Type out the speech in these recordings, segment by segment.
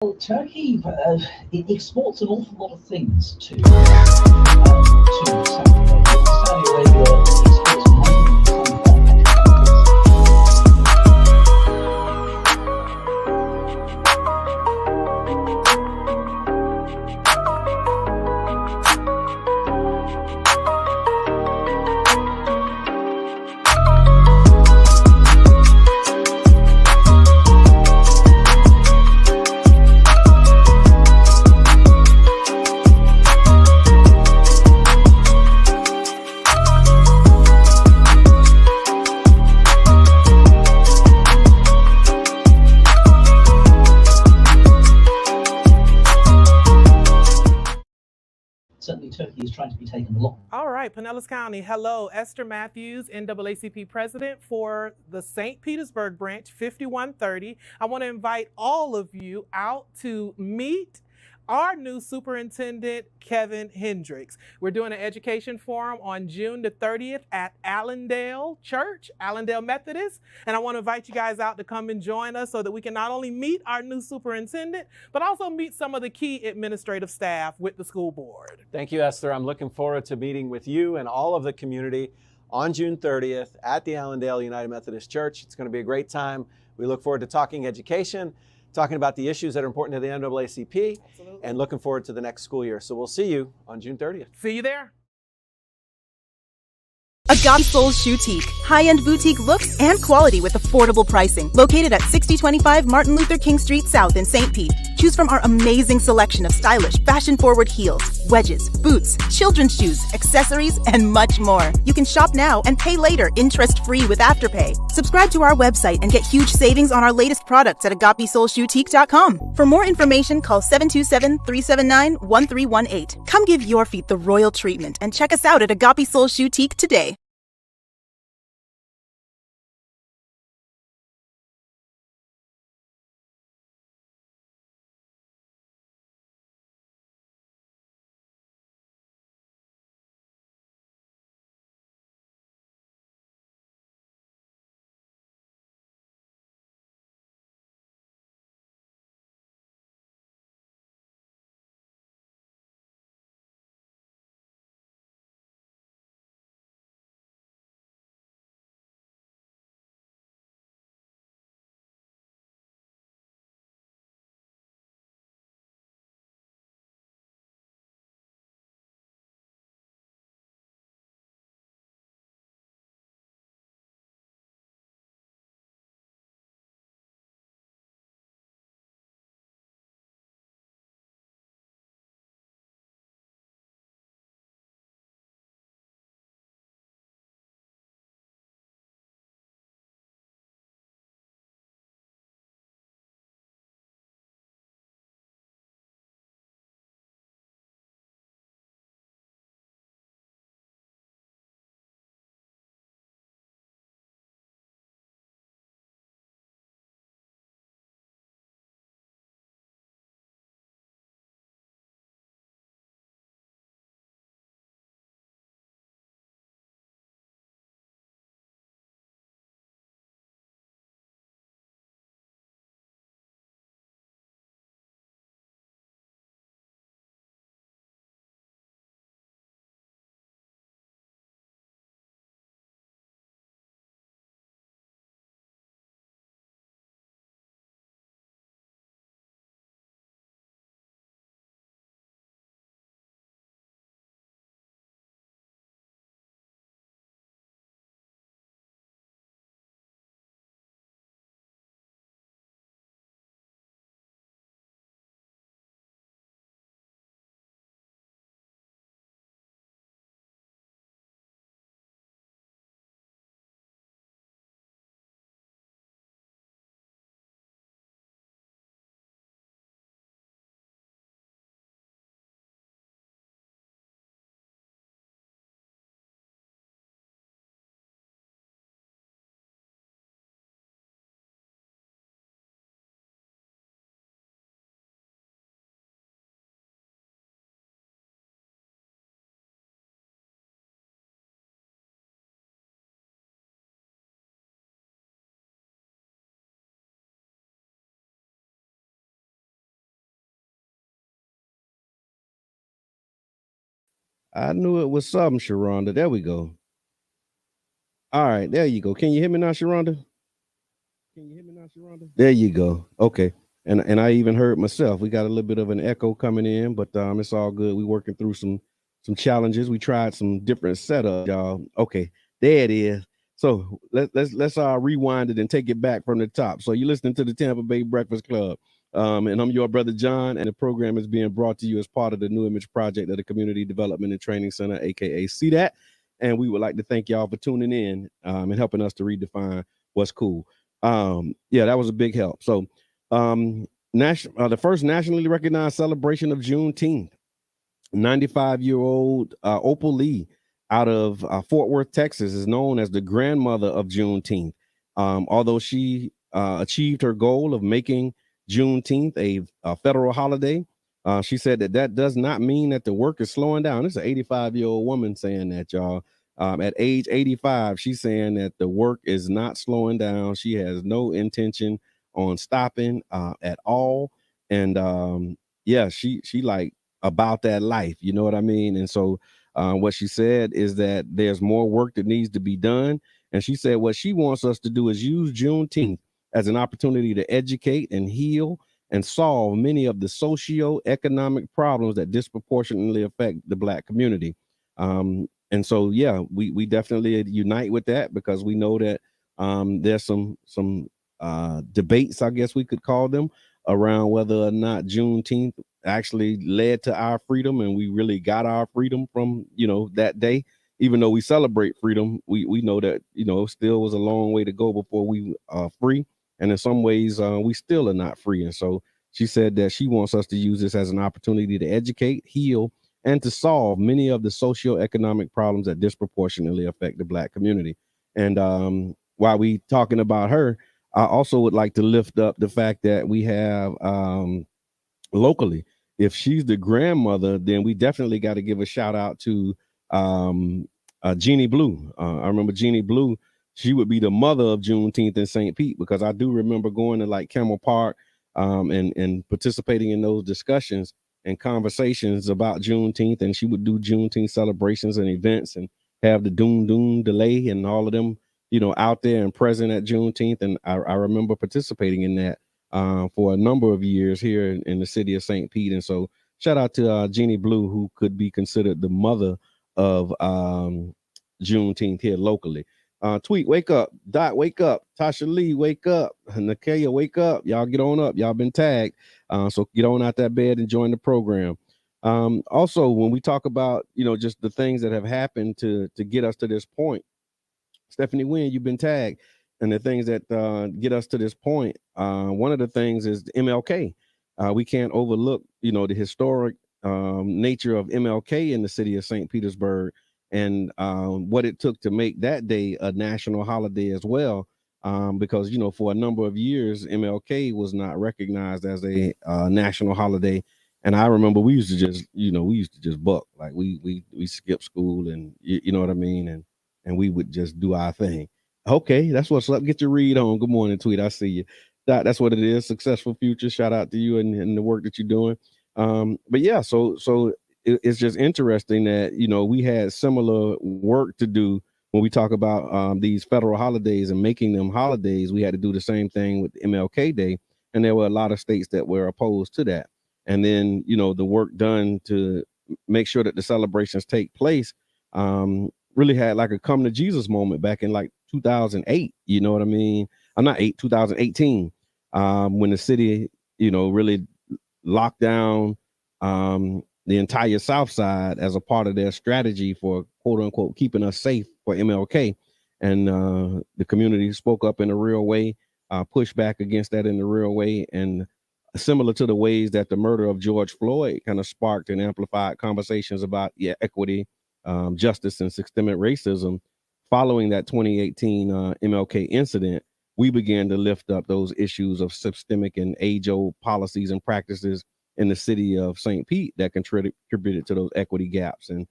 Well, Turkey it exports an awful lot of things to Saudi Arabia. Saudi Arabia exports 90% of our certainly Turkey is trying to be taken a lot. All right, Pinellas County. Hello, Esther Matthews, NAACP president for the St. Petersburg branch, 5130. I want to invite all of you out to meet our new superintendent, Kevin Hendricks. We're doing an education forum on June the 30th at Allendale Church, Allendale Methodist. And I want to invite you guys out to come and join us so that we can not only meet our new superintendent, but also meet some of the key administrative staff with the school board. Thank you, Esther. I'm looking forward to meeting with you and all of the community on June 30th at the Allendale United Methodist Church. It's going to be a great time. We look forward to talking education, talking about the issues that are important to the NAACP, Absolutely. and looking forward to the next school year. So we'll see you on June 30th. See you there. Agape Soul Boutique. High-end boutique looks and quality with affordable pricing. Located at 6025 Martin Luther King Street South in St. Pete. Choose from our amazing selection of stylish, fashion-forward heels, wedges, boots, children's shoes, accessories, and much more. You can shop now and pay later, interest-free with Afterpay. Subscribe to our website and get huge savings on our latest products at agapesoulboutique.com. For more information, call 727-379-1318. Come give your feet the royal treatment and check us out at Agape Soul Boutique today. I knew it was something, Sharonda. There we go. All right, there you go. Can you hear me now, Sharonda? There you go. Okay. And I even heard myself. We got a little bit of an echo coming in, but it's all good. We working through some challenges. We tried some different setup, y'all. Okay, there it is. So let's rewind it and take it back from the top. So you're listening to the Tampa Bay Breakfast Club. And I'm your brother John, and the program is being brought to you as part of the New Image Project of the Community Development and Training Center, aka CDAT. And we would like to thank y'all for tuning in and helping us to redefine what's cool. Yeah, that was a big help. So the first nationally recognized celebration of Juneteenth, 95-year-old Opal Lee out of Fort Worth, Texas, is known as the grandmother of Juneteenth. Although she achieved her goal of making Juneteenth a federal holiday, she said that does not mean that the work is slowing down. It's an 85-year-old woman saying that, y'all. At age 85, she's saying that the work is not slowing down. She has no intention on stopping at all. And yeah, she like about that life, you know what I mean? And so what she said is that there's more work that needs to be done. And she said what she wants us to do is use Juneteenth as an opportunity to educate and heal and solve many of the socio-economic problems that disproportionately affect the Black community. And so, yeah, we definitely unite with that because we know that there's some debates, I guess we could call them, around whether or not Juneteenth actually led to our freedom and we really got our freedom from, that day. Even though we celebrate freedom, we know that, still was a long way to go before we are free. And in some ways, we still are not free. And so she said that she wants us to use this as an opportunity to educate, heal, and to solve many of the socioeconomic problems that disproportionately affect the Black community. And while we talking about her, I also would like to lift up the fact that we have locally, if she's the grandmother, then we definitely got to give a shout out to Jeannie Blue. I remember Jeannie Blue. She would be the mother of Juneteenth in St. Pete because I do remember going to like Camel Park and participating in those discussions and conversations about Juneteenth, and she would do Juneteenth celebrations and events and have the doom delay and all of them, out there and present at Juneteenth. And I remember participating in that for a number of years here in the city of St. Pete. And so shout out to Jeannie Blue, who could be considered the mother of Juneteenth here locally. Tweet, wake up. Dot, wake up. Tasha Lee, wake up. Nakia, wake up. Y'all get on up. Y'all been tagged. So get on out that bed and join the program. Also, when we talk about, just the things that have happened to get us to this point, Stephanie Wynn, you've been tagged. And the things that get us to this point, one of the things is the MLK. We can't overlook, the historic nature of MLK in the city of St. Petersburg and what it took to make that day a national holiday as well. Because, for a number of years, MLK was not recognized as a national holiday. And I remember we used to just buck, like we skipped school and you know what I mean? And we would just do our thing. Okay, that's what's up. Get your read on. Good morning, Tweet. I see you. That's what it is. Successful future. Shout out to you and the work that you're doing. But yeah, so it's just interesting that we had similar work to do when we talk about these federal holidays and making them holidays. We had to do the same thing with MLK Day, and there were a lot of states that were opposed to that. And then the work done to make sure that the celebrations take place really had like a come to Jesus moment back in like 2008. You know what I mean? I'm not 2018, when the city, really locked down the entire South Side as a part of their strategy for quote unquote keeping us safe for MLK. And the community spoke up in a real way, pushed back against that in a real way. And similar to the ways that the murder of George Floyd kind of sparked and amplified conversations about equity, justice, and systemic racism. Following that 2018 MLK incident, we began to lift up those issues of systemic and age-old policies and practices in the city of St. Pete that contributed to those equity gaps. And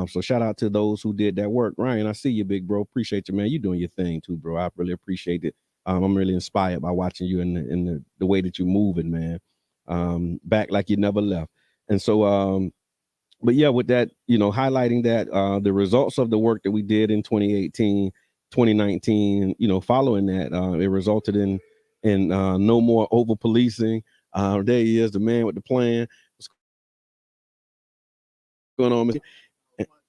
so shout out to those who did that work. Ryan, I see you, big bro. Appreciate you, man. You doing your thing too, bro. I really appreciate it. I'm really inspired by watching you in the way that you're moving, man. Back like you never left. And so but yeah, with that, highlighting that the results of the work that we did in 2018, 2019, following that, it resulted in no more over policing. There he is, the man with the plan. What's going on, Mr.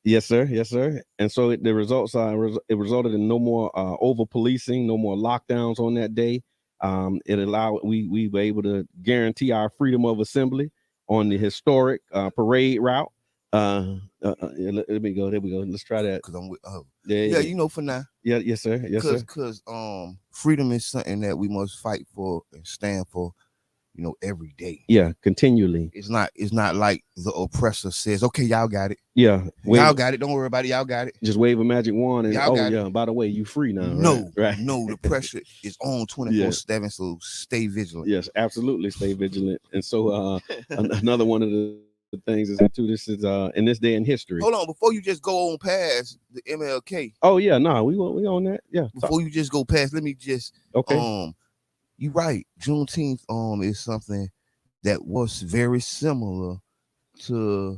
Yes, sir. Yes, sir. And so the results it resulted in no more over policing, no more lockdowns on that day. It allowed we were able to guarantee our freedom of assembly on the historic parade route. Yeah, let me go. There we go. Let's try that. Cause I'm with Yeah, for now. Yeah, yes, sir. Yes, sir. Cause freedom is something that we must fight for and stand for, every day. Yeah, continually. It's not like the oppressor says, okay, y'all got it. Yeah, y'all got it. Don't worry about it. Y'all got it. Just wave a magic wand and y'all got it. By the way, you free now. No, right? No, the pressure is on 24/7. So stay vigilant. Yes, absolutely, stay vigilant. And so another one of the things is too. This is in this day in history. Hold on, before you just go on past the MLK. Oh yeah, no, we on that. Yeah. Before you just go past, let me just you're right. Juneteenth is something that was very similar to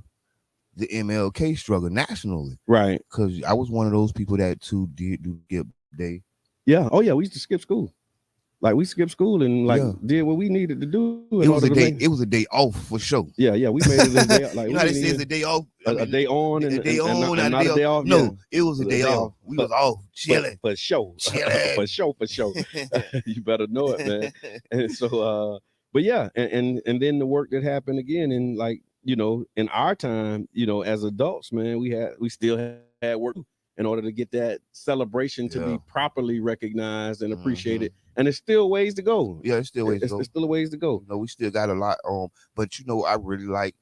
the MLK struggle nationally. Right. Because I was one of those people that too did do skip day. Yeah. Oh yeah, we used to skip school. Like we skipped school and did what we needed to do. It was a day. It was a day off for sure. Yeah, we made it a day. Like you know how they say it's a day off. A day on and a day on, and not a day off. No, it was a day off. We was off chilling. For sure. for sure. You better know it, man. And so, but yeah, and then the work that happened again, and like in our time, as adults, man, we still had work in order to get that celebration to be properly recognized and appreciated. And it's still ways to go. Yeah, it's still ways to go. It's still a ways to go. We still got a lot. But I really like,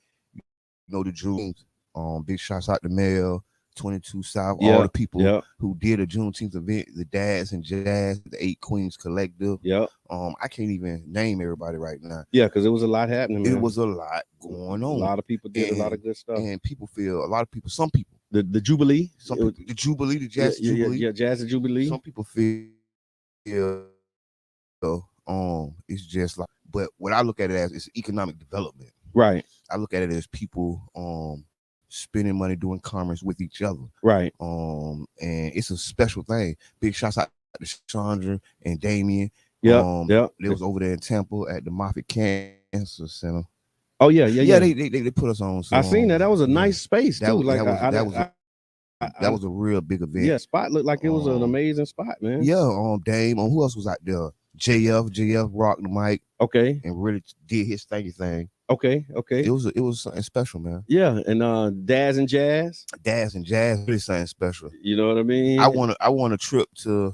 the Juneteenth. Big shouts out to Mel, 22 South, all the people who did a Juneteenth event, the Dads and Jazz, the 8 Queens Collective. Yeah. I can't even name everybody right now. Yeah, because it was a lot happening. Man. It was a lot going on. A lot of people did a lot of good stuff. And some people. The Jubilee. The Jubilee, the Jazz Jubilee. Yeah, Jazz Jubilee. Some people feel it's just like, but what I look at it as is economic development. Right. I look at it as people spending money doing commerce with each other. Right. And it's a special thing. Big shouts out to Chandra and Damien. Yeah. They was over there in Temple at the Moffitt Cancer Center. Oh yeah. They put us on. So, I seen that. That was a nice space too. That was a real big event. Yeah, spot looked like it was an amazing spot, man. Yeah. Dame. Who else was out there? JF rocked the mic. Okay. And really did his thing. Okay. It was something special, man. Yeah, and Daz and Jazz really something special. You know what I mean? I want a trip to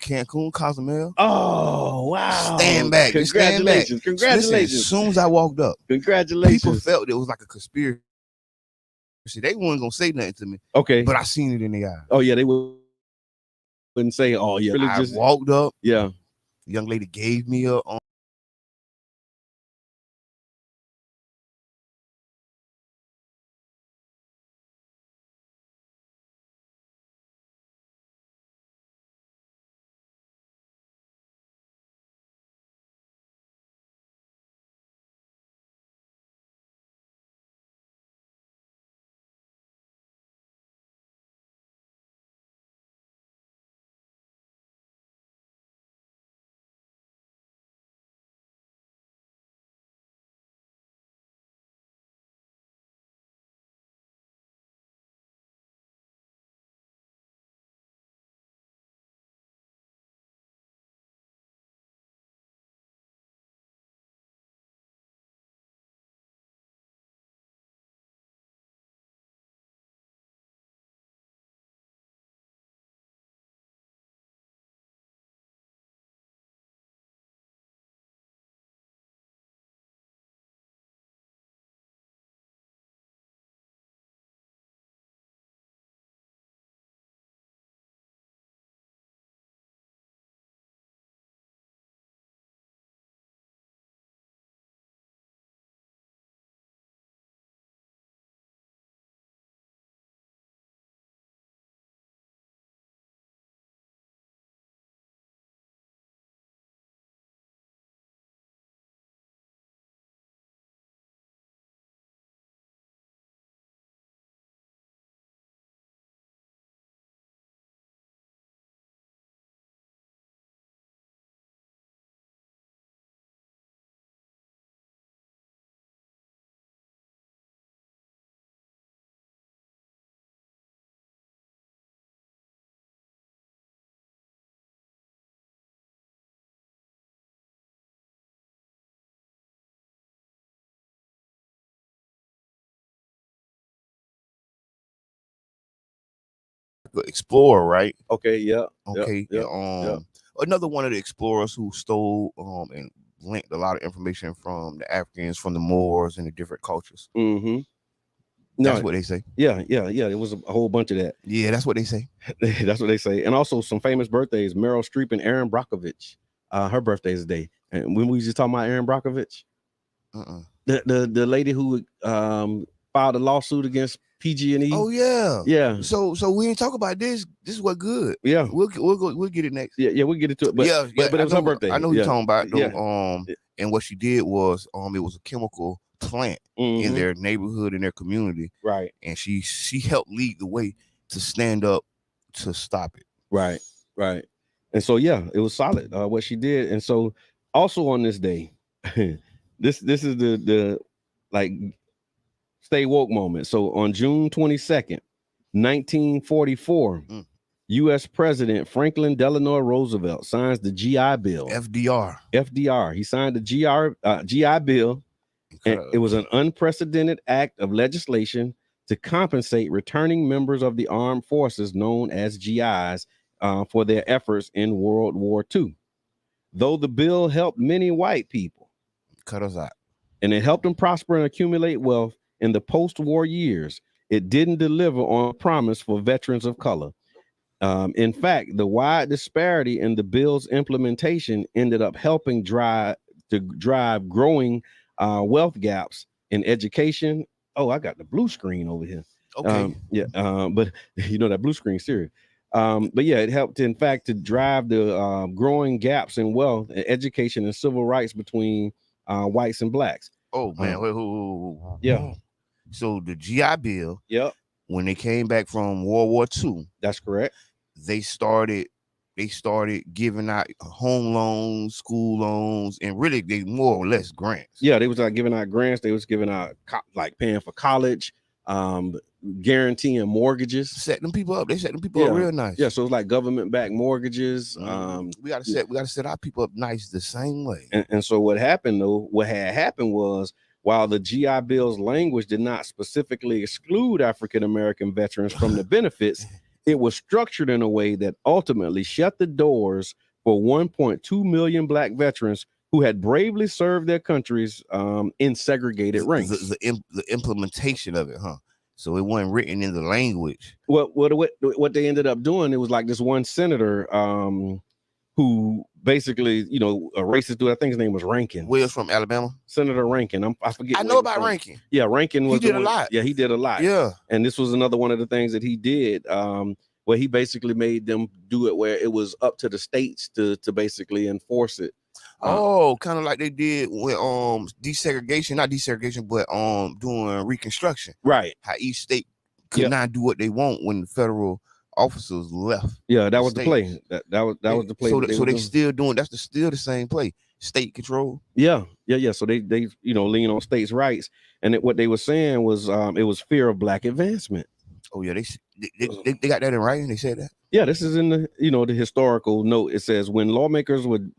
Cancun, Cozumel. Oh wow! Stand back. Congratulations. Listen, as soon as I walked up, congratulations. People felt it was like a conspiracy. They weren't gonna say nothing to me. Okay. But I seen it in their eyes. Oh yeah, they wouldn't say, oh yeah. Really I walked up. Yeah. The young lady gave me a an explorer, right? Okay, yeah. Okay. Yep, And, another one of the explorers who stole and linked a lot of information from the Africans, from the Moors, and the different cultures. Mm-hmm. That's what they say. Yeah. It was a whole bunch of that. Yeah, that's what they say. That's what they say. And also some famous birthdays: Meryl Streep and Erin Brockovich. Her birthday is today. And when we was just talking about Erin Brockovich, the lady who filed a lawsuit against PG&E. Oh yeah, yeah. So we ain't talk about this. This is what good. Yeah, we'll get it next. Yeah, we'll get into it. But but it was her birthday. I know you're talking about though. And what she did was it was a chemical plant in their neighborhood, in their community. Right. And she helped lead the way to stand up to stop it. Right. And so it was solid what she did. And so also on this day, this is the like stay woke moment. So on June 22nd, 1944, U.S. President Franklin Delano Roosevelt signs the GI Bill. FDR. He signed the GI Bill. And it was an unprecedented act of legislation to compensate returning members of the armed forces known as GIs for their efforts in World War II. Though the bill helped many white people, cut us out, and it helped them prosper and accumulate wealth in the post-war years, it didn't deliver on a promise for veterans of color. In fact, the wide disparity in the bill's implementation ended up helping drive growing wealth gaps in education. Oh, I got the blue screen over here. Okay. But you know that blue screen serious. But yeah, it helped, in fact, to drive the growing gaps in wealth, education, and civil rights between whites and blacks. Oh man, yeah. So the GI Bill. Yep. When they came back from World War II, that's correct. They started giving out home loans, school loans, and really they more or less grants. Yeah, they was giving out grants. They was giving out like paying for college, guaranteeing mortgages. Set them people up. They set them people up real nice. Yeah, so it's like government-backed mortgages. We gotta set our people up nice the same way. And so what happened though? What had happened was, while the GI Bill's language did not specifically exclude African American veterans from the benefits, it was structured in a way that ultimately shut the doors for 1.2 million black veterans who had bravely served their countries in segregated ranks. The implementation of it, huh? So it wasn't written in the language. What they ended up doing, it was like this one senator who basically, a racist dude. I think his name was Rankin. Where's from Alabama? Senator Rankin. I forget. I know about Rankin. Yeah, Rankin was. He did a lot. Yeah, he did a lot. Yeah. And this was another one of the things that he did, where he basically made them do it where it was up to the states to basically enforce it. Kind of like they did with desegregation, not desegregation, but doing Reconstruction. Right. How each state could not do what they want when the federal officers left. Yeah, that was the play. That was the play. So they still doing. That's still the same play. State control. Yeah. So they lean on states' rights, and what they were saying was it was fear of black advancement. Oh yeah, they got that in writing. They said that. Yeah, this is in the the historical note. It says when lawmakers would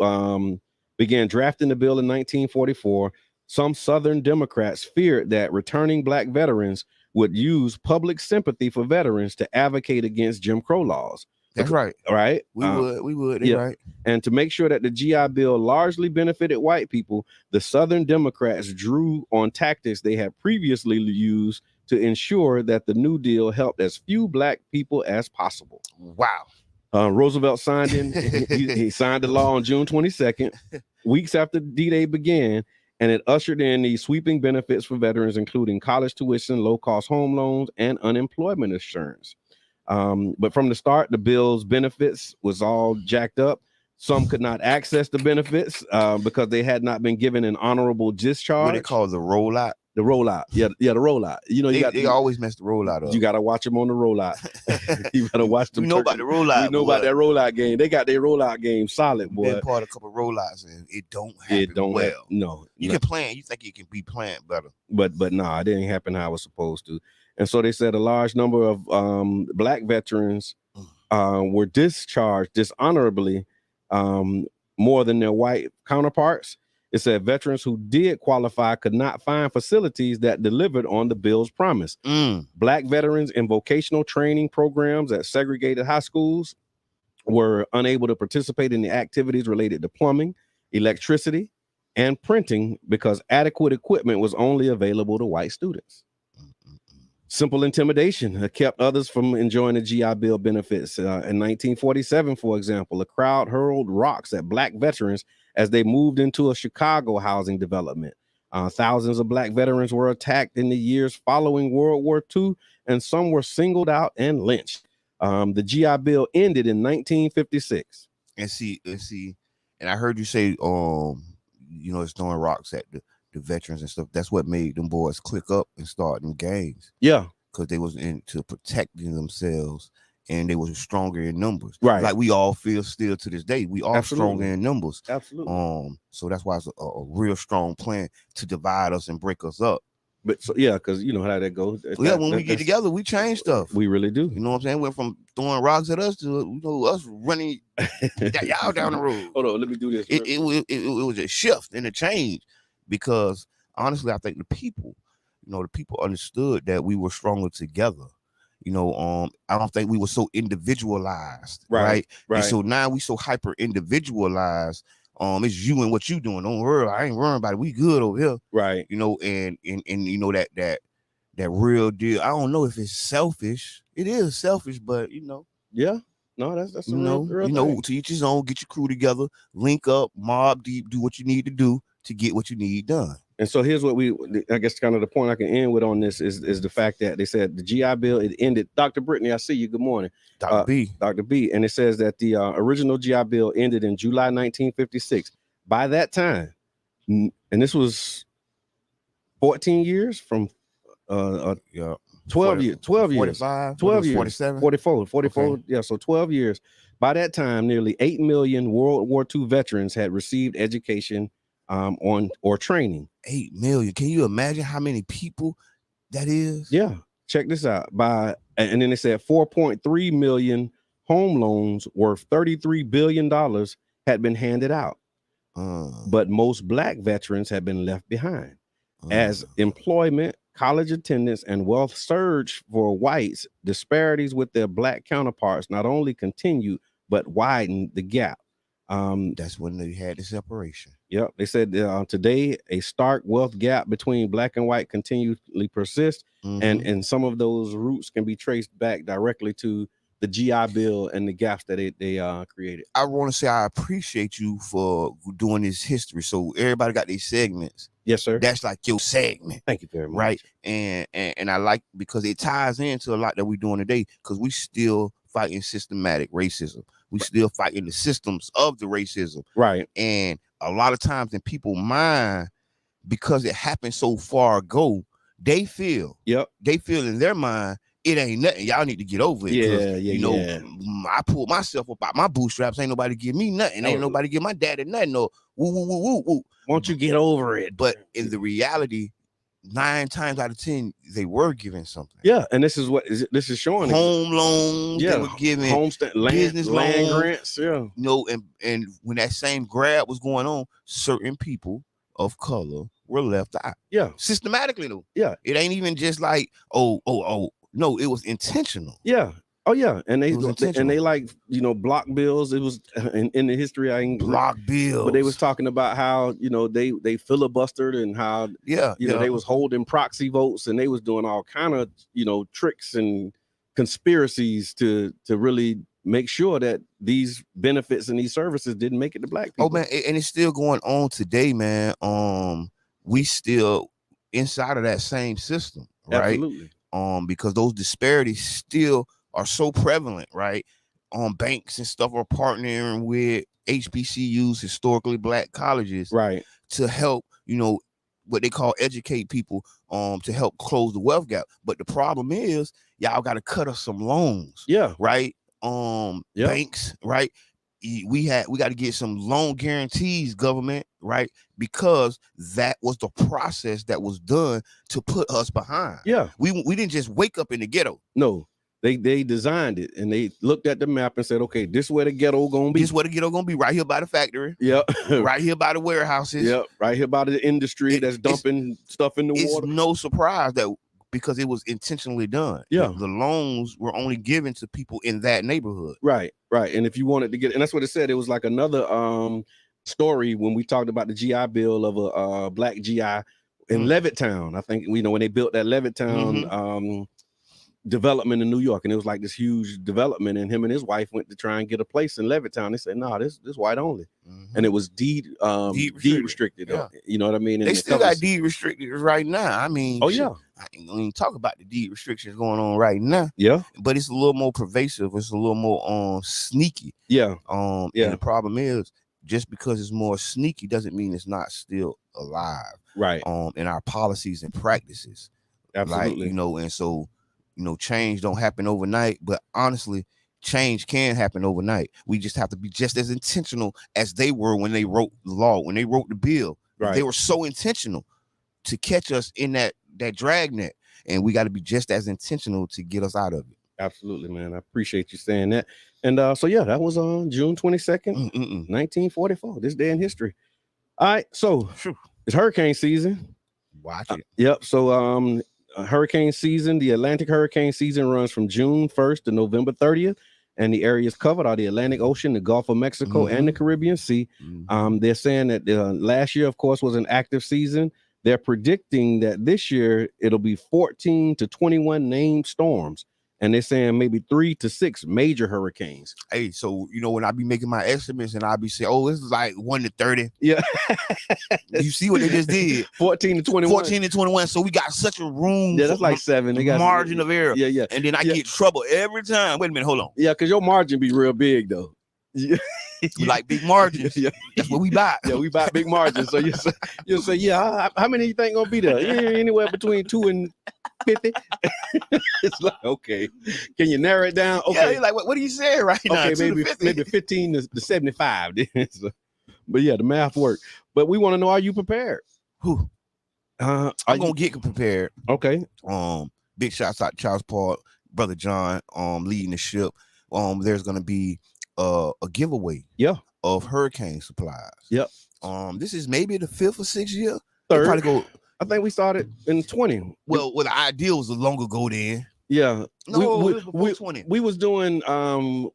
began drafting the bill in 1944, some Southern Democrats feared that returning black veterans would use public sympathy for veterans to advocate against Jim Crow laws. That's right. Right. We would. That's right. And to make sure that the GI Bill largely benefited white people, the Southern Democrats drew on tactics they had previously used to ensure that the New Deal helped as few black people as possible. Wow. Roosevelt signed he signed the law on June 22nd, weeks after D-Day began, and it ushered in these sweeping benefits for veterans, including college tuition, low-cost home loans, and unemployment insurance. But from the start, the bill's benefits was all jacked up. Some could not access the benefits because they had not been given an honorable discharge. What they call the rollout. The rollout. Yeah, the rollout. They always mess the rollout up. You got to watch them on the rollout. You got to watch them. We know about the rollout. We know about that rollout game. They got their rollout game solid, boy. Been part of a couple of rollouts, and it don't happen well. No. You can plan. You think it can be planned better. But nah, it didn't happen how it was supposed to. And so they said a large number of black veterans were discharged dishonorably more than their white counterparts. It said veterans who did qualify could not find facilities that delivered on the bill's promise. Black veterans in vocational training programs at segregated high schools were unable to participate in the activities related to plumbing, electricity, and printing because adequate equipment was only available to white students. Simple intimidation kept others from enjoying the GI Bill benefits. In 1947, for example, a crowd hurled rocks at black veterans as they moved into a Chicago housing development. Thousands of black veterans were attacked in the years following World War II, and some were singled out and lynched. The GI Bill ended in 1956. And see, and I heard you say, it's throwing rocks at the veterans and stuff. That's what made them boys click up and start them gangs. Yeah, because they was into protecting themselves, and they was stronger in numbers. Right, like we all feel still to this day. We are stronger in numbers. Absolutely. So that's why it's a real strong plan to divide us and break us up. But so yeah, because you know how that goes. When we get together, we change stuff. We really do. You know what I'm saying? Went from throwing rocks at us to us running y'all down the road. Hold on, let me do this. It was a shift and a change, because honestly, I think the people understood that we were stronger together. I don't think we were so individualized, right? And so now we so hyper individualized. It's you and what you doing. Don't worry, I ain't worrying about it. We good over here, right? And that real deal. I don't know if it's selfish. It is selfish, but yeah. No, that's real to each his own. Get your crew together, link up, mob deep, do what you need to do to get what you need done. And so here's what I guess kind of the point I can end with on this is the fact that they said the GI Bill, it ended. Dr. Brittany, I see you. Good morning. Dr. B. And it says that the original GI Bill ended in July 1956. By that time, and this was 14 years from 12 years, 45, 12 years, 47, 44. Okay. Yeah, so 12 years. By that time, nearly 8 million World War II veterans had received education or training. 8 million. Can you imagine how many people that is? Yeah. Check this out. And then they said 4.3 million home loans worth $33 billion had been handed out. But most black veterans had been left behind. As employment, college attendance, and wealth surged for whites, disparities with their black counterparts not only continued, but widened the gap. That's when they had the separation. Yep. They said today a stark wealth gap between black and white continually persists, and some of those roots can be traced back directly to the GI Bill and the gaps that they created. I want to say I appreciate you for doing this history. So everybody got these segments. Yes, sir. That's like your segment. Thank you very much. Right. And I like, because it ties into a lot that we're doing today, because we still fighting systematic racism. We still fighting the systems of the racism. Right. And a lot of times in people's mind, because it happened so far ago, they feel in their mind, it ain't nothing. Y'all need to get over it. I pulled myself up out my bootstraps. Ain't nobody give me nothing. Ain't nobody give my daddy nothing. No, woo. Won't you get over it? But in the reality, 9 times out of 10, they were giving something. Yeah, and this is showing home loans. Yeah, they were giving homestead business land loans, grants. Yeah, and when that same grab was going on, certain people of color were left out. Yeah, systematically though. Yeah, it ain't even just like no, it was intentional. Yeah. Oh yeah, and they like block bills. It was in the history I ain't block bills, but they was talking about how they filibustered and how they was holding proxy votes, and they was doing all kind of tricks and conspiracies to really make sure that these benefits and these services didn't make it to black people. Oh man, and it's still going on today, man. We still inside of that same system, right? Absolutely. Because those disparities still are so prevalent, right? Banks and stuff are partnering with HBCUs, historically black colleges, right, to help, what they call educate people, to help close the wealth gap. But the problem is, y'all got to cut us some loans, right? Banks, right? We got to get some loan guarantees, government, right? Because that was the process that was done to put us behind. Yeah, we didn't just wake up in the ghetto. No, They designed it, and they looked at the map and said, okay, this is where the ghetto gonna be. This is where the ghetto gonna be, right here by the factory. Yep. Right here by the warehouses. Yep. Right here by the industry that's dumping stuff in the water. It's no surprise that because it was intentionally done. Yeah. The loans were only given to people in that neighborhood. Right. And if you wanted to get, and that's what it said. It was like another story when we talked about the GI Bill of a black GI in Levittown. I think, you know, when they built that Levittown development in New York, and it was like this huge development, and him and his wife went to try and get a place in Levittown. They said, no, this white only. And it was deed restricted. Yeah. You know what I mean? And they still got deed restricted right now. I mean, oh yeah, I ain't gonna even talk about the deed restrictions going on right now. Yeah, but it's a little more pervasive. It's a little more sneaky. Yeah. And the problem is, just because it's more sneaky doesn't mean it's not still alive. Right. In our policies and practices. Absolutely. Like, you know, and so, you know, change don't happen overnight, but honestly, change can happen overnight. We just have to be just as intentional as they were when they wrote the law, when they wrote the bill. Right. They were so intentional to catch us in that dragnet, and we got to be just as intentional to get us out of it. Absolutely, man. I appreciate you saying that. And so yeah, that was on June 22nd, 1944. This day in history. All right, so it's hurricane season. Watch it. Yep. So hurricane season, the Atlantic hurricane season runs from June 1st to November 30th, and the areas covered are the Atlantic Ocean, the Gulf of Mexico, and the Caribbean Sea. They're saying that last year, of course, was an active season. They're predicting that this year it'll be 14 to 21 named storms, and they're saying maybe 3 to 6 major hurricanes. Hey, so you know, when I be making my estimates and I be saying, oh, this is like 1 to 30. Yeah. You see what they just did? 14 to 21. 14 to 21. So we got such a room. Yeah, that's like 7. They got margin of error. Yeah. And then I get trouble every time. Wait a minute, hold on. Yeah, because your margin be real big though. You like big margins. Yeah. That's what we buy. Yeah, we buy big margins. So you'll say, yeah, how many you think gonna be there? Yeah, anywhere between 2 and 50. It's like, okay, can you narrow it down? Okay, yeah, you're like, what are you saying right now? Okay, maybe 15 to 75. So, but yeah, the math worked. But we want to know, are you prepared? I'm gonna get prepared. Okay. Big shouts out to Charles Paul, Brother John, leading the ship. There's gonna be a giveaway of hurricane supplies. Yep. This is maybe the 5th or 6th year. Third. Probably go. I think we started in 20. Well, the idea was a longer ago then. Yeah. No, we 20. We was doing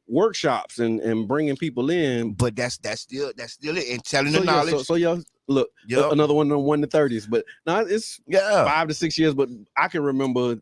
workshops and bringing people in. But that's still it, and telling the knowledge. So y'all look, another one on 1 to 30s. But now it's 5 to 6 years. But I can remember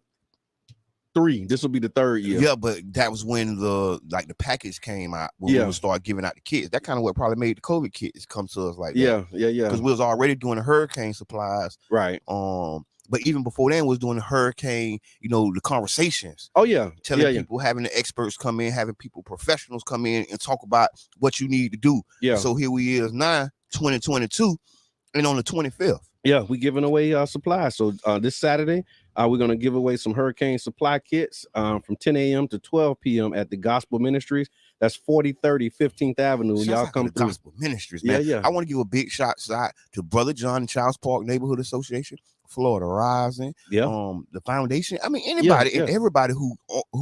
3. This will be the 3rd year. Yeah, but that was when the package came out when we would start giving out the kits. That kind of what probably made the COVID kits come to us like that. Yeah. Because we was already doing the hurricane supplies. Right. But even before then, was doing the hurricane, you know, the conversations. Oh yeah. Telling people, having the experts come in, having people, professionals come in and talk about what you need to do. Yeah. So here we is now, 2022, and on the 25th. Yeah, we're giving away supplies. So this Saturday, we're going to give away some hurricane supply kits from 10 a.m. to 12 p.m. at the Gospel Ministries. That's 4030 15th Avenue. Y'all come through. Gospel Ministries, man. Yeah. I want to give a big shout out to Brother John and Charles Park Neighborhood Association, Florida Rising, the foundation. I mean, anybody and everybody who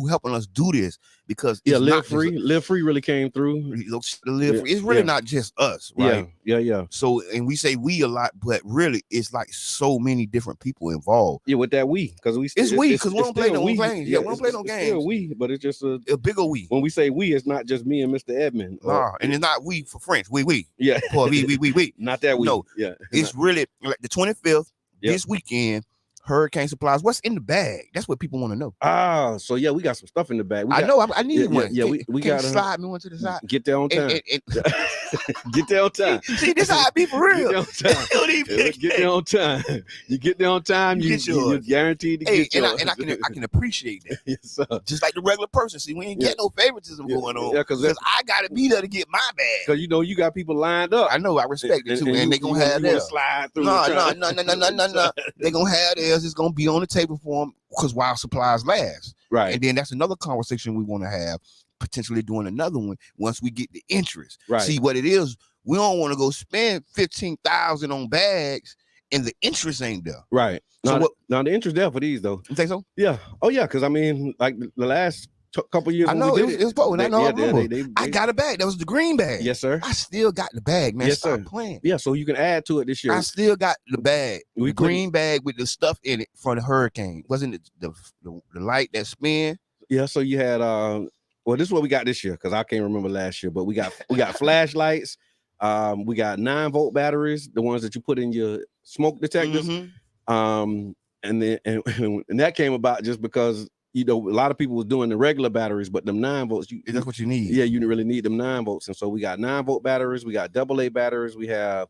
helping us do this, because it's Live Free really came through. Live Free. It's really not just us, right? Yeah. So, and we say we a lot, but really it's like so many different people involved. Yeah, with that because we because we don't play no games. Yeah, we don't play no games. Still we, but it's just a bigger we. When we say we, it's not just me and Mr. Edmond. And it's not we for French. We. Yeah. We. Not that we. No. Yeah. It's really like the 25th. This weekend, hurricane supplies. What's in the bag? That's what people want to know. So yeah, we got some stuff in the bag. I need one. Yeah, we got to slide me one to the side. Get there on time. Get there on time. See, this how I be for real. Get there on time. You get there on time. You're guaranteed to get yours. And I can appreciate that. Yes, sir. Just like the regular person. See, we ain't get no favoritism going on. Yeah, because I gotta be there to get my bag. Because you got people lined up. I know. I respect it too, and they gonna have theirs. Slide through. No. They gonna have theirs. It's gonna be on the table for them because while supplies last. Right. And then that's another conversation we want to have, potentially doing another one once we get the interest. Right. See what it is. We don't want to go spend $15,000 on bags and the interest ain't there. Right. So now the interest there for these though. You think so? Yeah. Oh yeah, because I mean, like the last couple years. I know it was potent. I know. I remember. They, I got a bag. That was the green bag. Yes, sir. I still got the bag, man. Yes, Stop sir. playing. Yeah, so you can add to it this year. I still got the bag. The green bag with the stuff in it from the hurricane. Wasn't it the light that spin? Yeah. So you had well, this is what we got this year because I can't remember last year, but we got flashlights. We got 9-volt batteries, the ones that you put in your smoke detectors. And then and that came about just because a lot of people was doing the regular batteries, but them 9 volts, that's what you need. Yeah, you didn't really need them 9 volts. And so we got 9-volt batteries, we got AA batteries, we have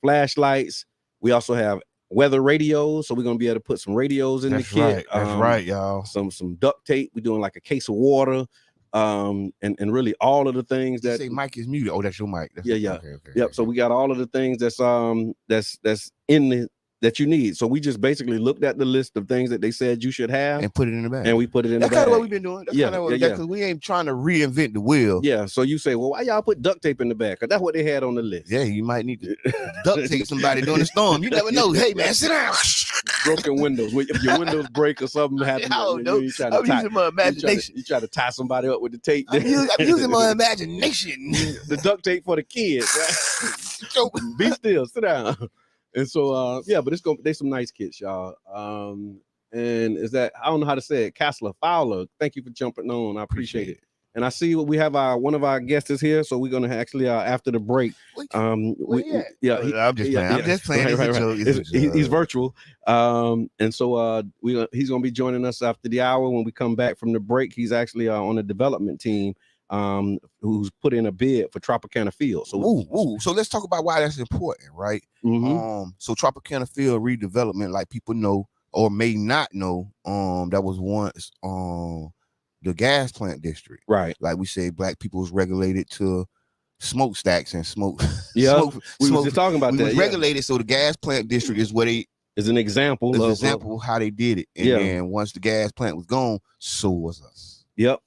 flashlights, we also have weather radios, so we're gonna be able to put some radios in the kit. That's right, y'all. Some duct tape. We're doing like a case of water. And really all of the things that say Mike is muted. Oh, that's your mic. Yeah. Okay, yep. Okay. So we got all of the things that's in the that you need. So we just basically looked at the list of things that they said you should have and put it in the bag. And we put it in the bag. That's kind of what we've been doing. That's kind of what because we ain't trying to reinvent the wheel. Yeah. So you say, well, why y'all put duct tape in the bag? Because that's what they had on the list. Yeah, you might need to duct tape somebody during the storm. You never know. Hey man, sit down. Broken windows. If your windows break or something happens, I'm using my imagination. You try to tie somebody up with the tape. I'm using my imagination. The duct tape for the kids. Right? Be still. Sit down. And so, but there's some nice kits, y'all. And is that, I don't know how to say it, Castler Fowler. Thank you for jumping on. I appreciate it. And I see we have one of our guests is here, so we're gonna actually after the break. I'm just playing. Right. He's virtual, and so he's gonna be joining us after the hour when we come back from the break. He's actually on the development team. Who's put in a bid for Tropicana Field. So so let's talk about why that's important, right? So Tropicana Field redevelopment, like people know or may not know, that was once the gas plant district, right? Like we say, black people was regulated to smokestacks and smoke. Yeah, we were just talking about that. Was regulated, so the gas plant district is what is an example. Of how they did it, and then once the gas plant was gone, so was us. Yep.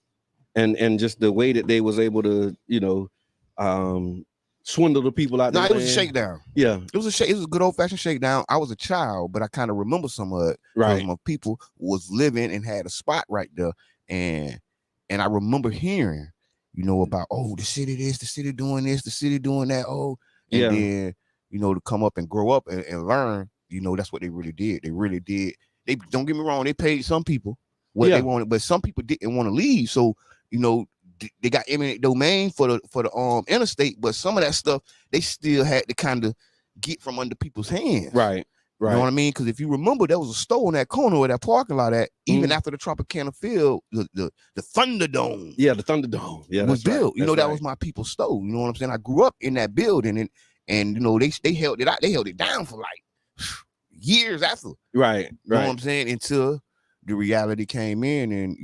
And just the way that they was able to, swindle the people out there. It was a shakedown. Yeah. It was a good old-fashioned shakedown. I was a child, but I kind of remember some of it. Right. My people was living and had a spot right there. And I remember hearing, about, the city this, the city doing this, the city doing that. Then, to come up and grow up and learn, that's what they really did. They really did. They, don't get me wrong, they paid some people what they wanted, but some people didn't want to leave. So, they got eminent domain for the interstate, but some of that stuff they still had to kind of get from under people's hands. Right. You know what I mean? Because if you remember, there was a store in that corner where that parking lot at, even after the Tropicana Field, the Thunderdome. Yeah, the Thunderdome. Yeah, was built. Right. That was my people's store. You know what I'm saying? I grew up in that building, and they held it out. They held it down for like years after. Right. You know what I'm saying? Until the reality came in, and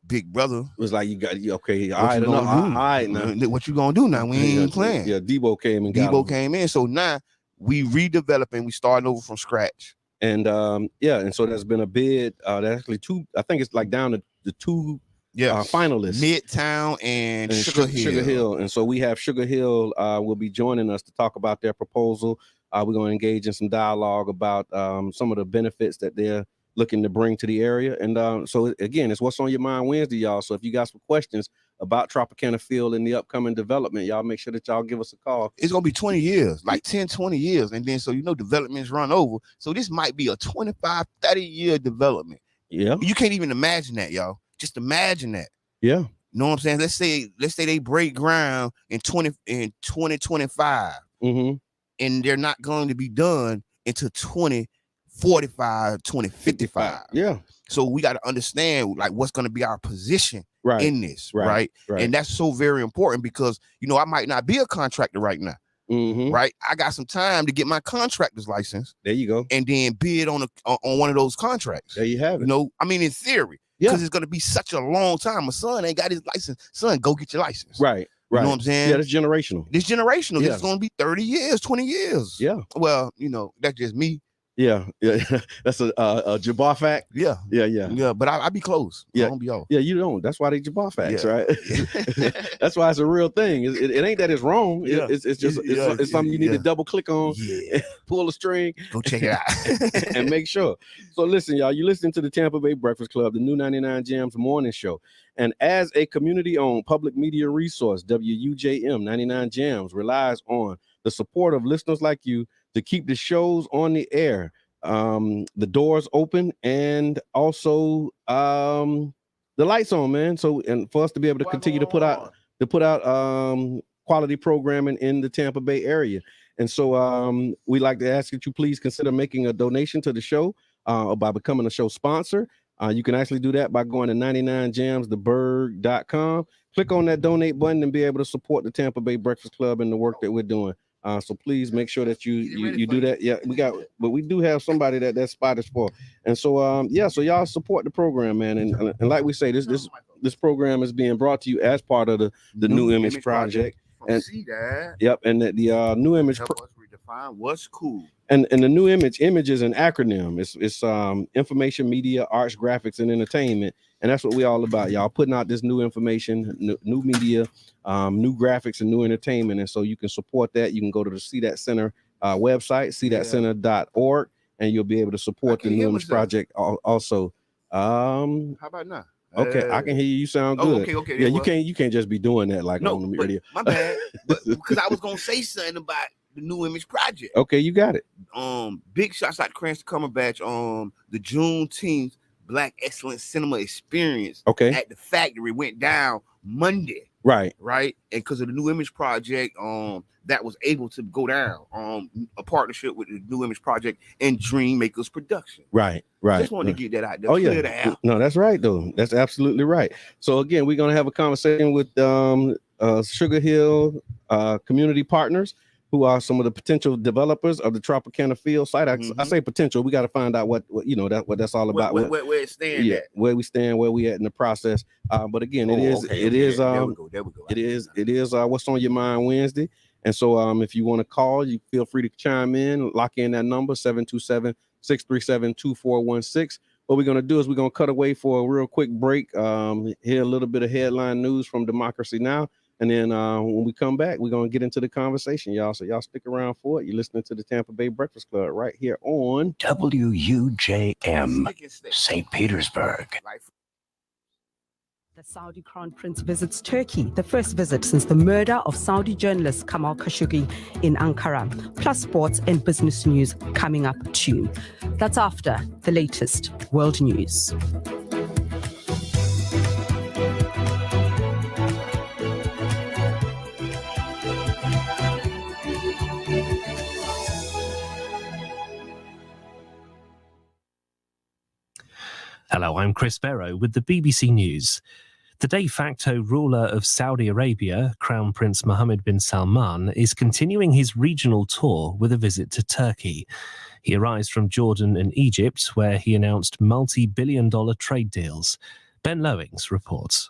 Big Brother was like, okay, all right, now. What you gonna do now? We ain't playing. Yeah, Debo came and came in. So now we redeveloping, we starting over from scratch. And and so there's been a bid. There's actually two, I think it's like down to the two finalists. Midtown and Sugar Hill. And so we have Sugar Hill will be joining us to talk about their proposal. We're going to engage in some dialogue about some of the benefits that they're looking to bring to the area. And so again, it's What's on Your Mind Wednesday, y'all. So if you got some questions about Tropicana Field and the upcoming development, y'all make sure that y'all give us a call. It's gonna be 20 years, like 10, 20 years. And then so developments run over. So this might be a 25, 30-year development. Yeah. You can't even imagine that, y'all. Just imagine that. Yeah. You know what I'm saying? Let's say they break ground in 2025, and they're not going to be done until 2045, 2055. Yeah. So we got to understand like what's going to be our position in this, right? And that's so very important because I might not be a contractor right now. Right? I got some time to get my contractor's license. There you go. And then bid on one of those contracts. There you have it. I mean, in theory, because it's going to be such a long time. My son ain't got his license. Son, go get your license. Right. You know what I'm saying? Yeah, that's generational. It's generational. Yeah. It's going to be 30 years, 20 years. Yeah. Well, that's just me. Yeah, yeah. That's a Jabbar fact. Yeah. But I be close. Yeah, I don't be off. Yeah, you don't. That's why they Jabbar facts, right? That's why it's a real thing. It ain't that it's wrong. It's just it's something you need to double click on. Pull a string. Go check it out and make sure. So listen, y'all. You listening to the Tampa Bay Breakfast Club, the new 99 Jams morning show, and as a community-owned public media resource, WUJM 99 Jams relies on the support of listeners like you to keep the shows on the air, the doors open, and also the lights on, man. So, and for us to be able to continue to put out quality programming in the Tampa Bay area. And so we like to ask that you please consider making a donation to the show by becoming a show sponsor. You can actually do that by going to 99jamstheberg.com. Click on that donate button and be able to support the Tampa Bay Breakfast Club and the work that we're doing. So please make sure that you do that. Yeah, but we do have somebody that spot is for. And so so y'all support the program, man. And like we say, this program is being brought to you as part of the New Image Project. And see that. Yep, and the New Image help us redefine what's cool. And the New Image is an acronym. It's information, media, arts, graphics, and entertainment. And that's what we all about, y'all. Putting out this new information, new media, new graphics, and new entertainment. And so you can support that. You can go to the See That Center website, seethatcenter.org, and you'll be able to support the New Image Project also. How about now? Okay, I can hear you. You sound good. Okay. Yeah, you can't just be doing that like on the radio. My bad. Because I was gonna say something about the New Image Project. Okay, you got it. Big shots out to Cranston Cumberbatch on the Juneteenth Black Excellence Cinema Experience. Okay. At the factory went down Monday. Right. And because of the New Image Project, that was able to go down. A partnership with the New Image Project and Dream Makers Production. Right. Just wanted to get that out there. Oh yeah. No, that's right though. That's absolutely right. So again, we're gonna have a conversation with Sugar Hill community partners, who are some of the potential developers of the Tropicana Field site. I say potential. We got to find out what that's all about. Where it stands at. Where we stand, where we at in the process. But again, it is there we go. It is what's on your mind Wednesday. And so if you want to call, you feel free to chime in, lock in that number 727-637-2416. What we're going to do is we're going to cut away for a real quick break, hear a little bit of headline news from Democracy Now! And then when we come back, we're going to get into the conversation, y'all. So y'all stick around for it. You're listening to the Tampa Bay Breakfast Club right here on WUJM, St. Petersburg. The Saudi Crown Prince visits Turkey, the first visit since the murder of Saudi journalist Kamal Khashoggi in Ankara. Plus sports and business news coming up too. That's after the latest world news. Hello, I'm Chris Barrow with the BBC News. The de facto ruler of Saudi Arabia, Crown Prince Mohammed bin Salman, is continuing his regional tour with a visit to Turkey. He arrives from Jordan and Egypt, where he announced multi-billion-dollar trade deals. Ben Lowings reports.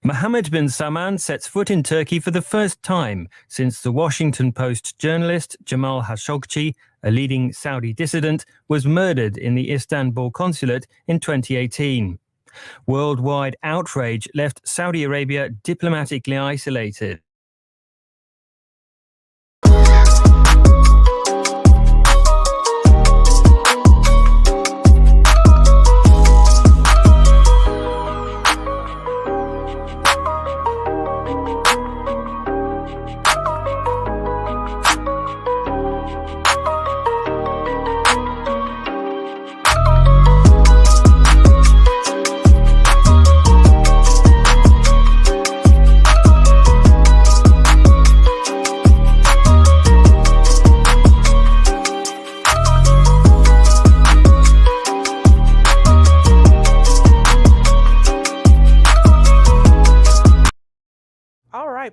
Mohammed bin Salman sets foot in Turkey for the first time since the Washington Post journalist Jamal Khashoggi, a leading Saudi dissident, was murdered in the Istanbul consulate in 2018. Worldwide outrage left Saudi Arabia diplomatically isolated.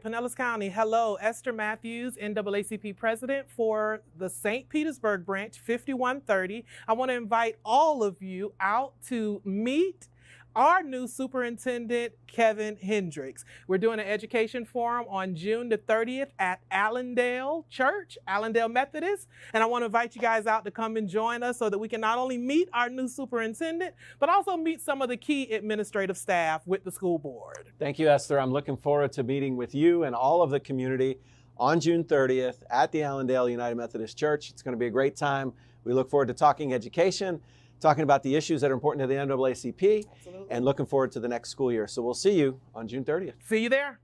Pinellas County. Hello, Esther Matthews, NAACP President for the St. Petersburg branch, 5130. I want to invite all of you out to meet our new superintendent, Kevin Hendricks. We're doing an education forum on June the 30th at Allendale Church, Allendale Methodist. And I want to invite you guys out to come and join us so that we can not only meet our new superintendent, but also meet some of the key administrative staff with the school board. Thank you, Esther. I'm looking forward to meeting with you and all of the community on June 30th at the Allendale United Methodist Church. It's going to be a great time. We look forward to talking education, talking about the issues that are important to the NAACP, and looking forward to the next school year. So we'll see you on June 30th. See you there.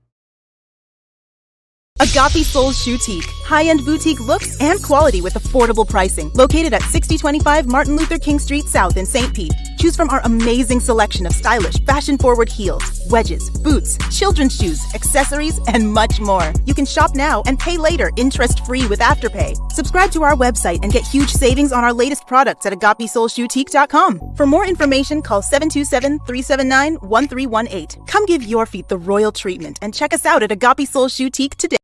Agape Souls Boutique. High-end boutique looks and quality with affordable pricing. Located at 6025 Martin Luther King Street South in St. Pete. Choose from our amazing selection of stylish, fashion-forward heels, wedges, boots, children's shoes, accessories, and much more. You can shop now and pay later, interest-free with Afterpay. Subscribe to our website and get huge savings on our latest products at agapesoulsboutique.com. For more information, call 727-379-1318. Come give your feet the royal treatment and check us out at Agape Souls Boutique today.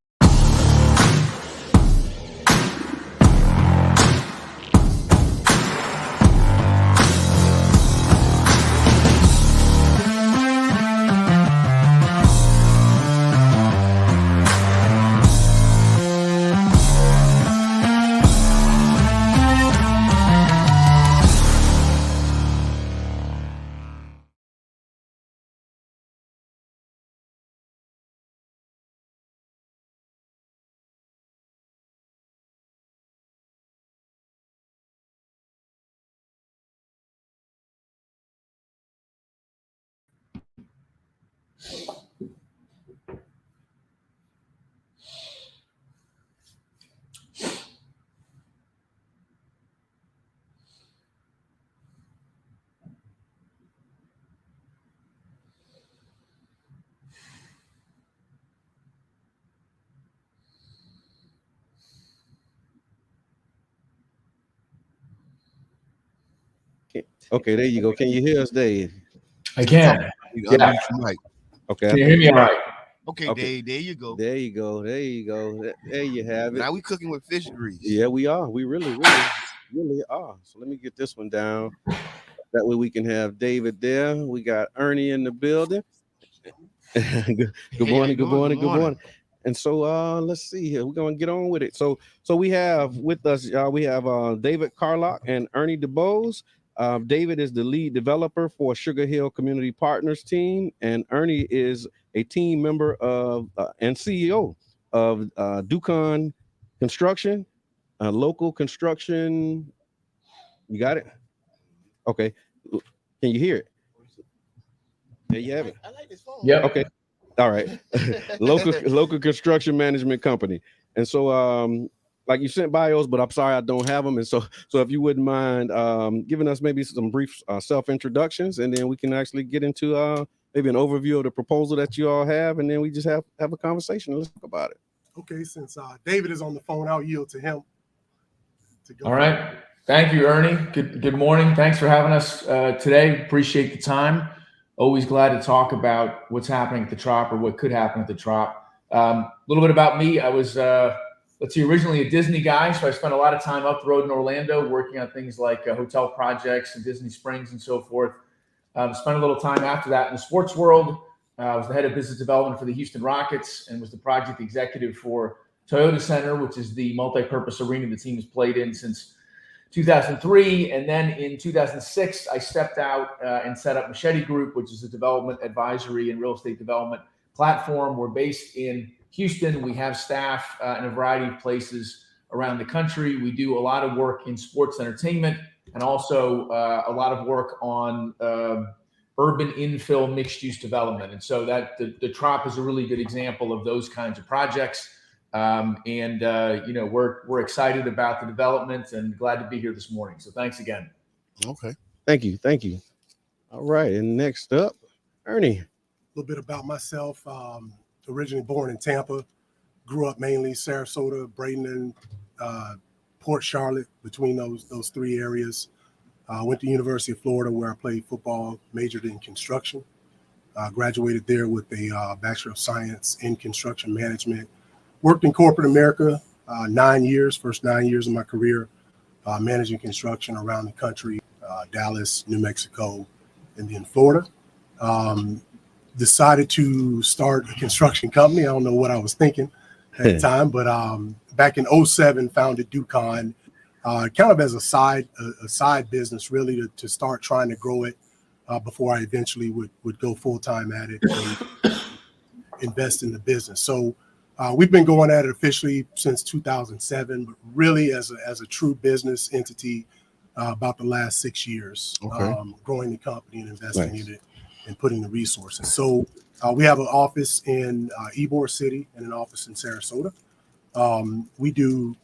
Okay, there you go. Can you hear us, Dave? I can. Yeah. Okay. Can you hear me all right? Okay, Dave, there you go. There you go. There you go. There you have it. Now we cooking with fish grease. Yeah, we are. We really are. So let me get this one down. That way we can have David there. We got Ernie in the building. Good morning. And so let's see here. We're gonna get on with it. So we have with us, we have David Carlock and Ernie DeBose. David is the lead developer for Sugar Hill Community Partners team, and Ernie is a team member of and CEO of Ducon Construction, local construction. You got it? Okay. Can you hear it? There you have it. I like this phone. Yep. Okay. All right. local construction management company. And so like you sent bios, but I'm sorry I don't have them. And so if you wouldn't mind giving us maybe some brief self-introductions, and then we can actually get into maybe an overview of the proposal that you all have, and then we just have a conversation and let's talk about it. Okay, since David is on the phone, I'll yield to him. All right. Thank you, Ernie. Good morning. Thanks for having us today. Appreciate the time. Always glad to talk about what's happening at the Trop or what could happen at the Trop. A little bit about me. I was, originally a Disney guy. So I spent a lot of time up the road in Orlando working on things like hotel projects and Disney Springs and so forth. Spent a little time after that in the sports world. I was the head of business development for the Houston Rockets and was the project executive for Toyota Center, which is the multi-purpose arena the team has played in since 2003. And then in 2006, I stepped out and set up Machete Group, which is a development advisory and real estate development platform. We're based in Houston. We have staff in a variety of places around the country. We do a lot of work in sports entertainment and also a lot of work on urban infill mixed use development. And so that the Trop is a really good example of those kinds of projects. We're excited about the development and glad to be here this morning. So thanks again. Okay. Thank you. All right. And next up, Ernie. A little bit about myself. Originally born in Tampa, grew up mainly Sarasota, Bradenton, Port Charlotte, between those three areas. Went to University of Florida where I played football, majored in construction. Graduated there with a Bachelor of Science in Construction Management. Worked in corporate America 9 years, first 9 years of my career, managing construction around the country, Dallas, New Mexico, and then Florida. Decided to start a construction company. I don't know what I was thinking at the time, but back in 2007, founded Ducon, kind of as a side business, really to start trying to grow it before I eventually would go full time at it and invest in the business. So we've been going at it officially since 2007, but really as a true business entity about the last 6 years, growing the company and investing in it and putting the resources. So we have an office in Ybor City and an office in Sarasota. We do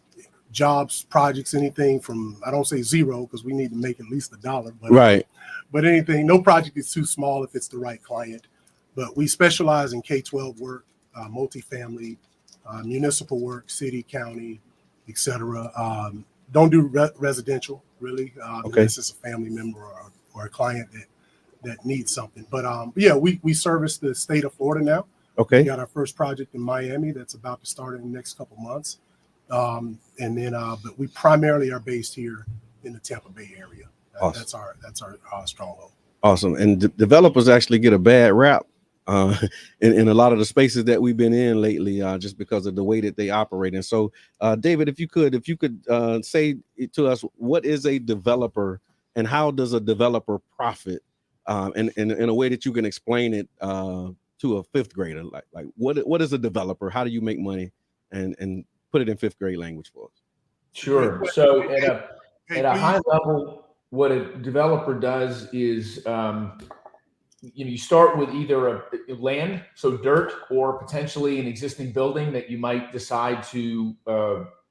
jobs, projects, anything from, I don't say zero because we need to make at least $1, but but anything, no project is too small if it's the right client. But we specialize in K-12 work, multifamily, municipal work, city, county, etc. Don't do residential really, unless it's a family member or a client that needs something. But yeah, we service the state of Florida now. We got our first project in Miami that's about to start in the next couple months. And then but we primarily are based here in the Tampa Bay area. Awesome. That's our stronghold. Awesome. And developers actually get a bad rap in a lot of the spaces that we've been in lately, just because of the way that they operate. And so, David, if you could say to us, what is a developer and how does a developer profit? And in a way that you can explain it to a fifth grader, like what is a developer? How do you make money? And put it in fifth grade language for us. Sure. So at a high level, what a developer does is you start with either a land, so dirt, or potentially an existing building that you might decide to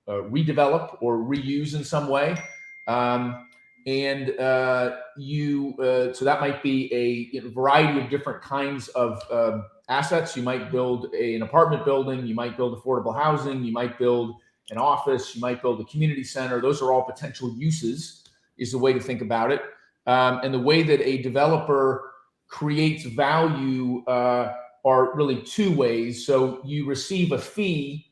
redevelop or reuse in some way. So that might be a variety of different kinds of assets. You might build an apartment building, you might build affordable housing, you might build an office, you might build a community center. Those are all potential uses, is the way to think about it. And the way that a developer creates value are really two ways. So you receive a fee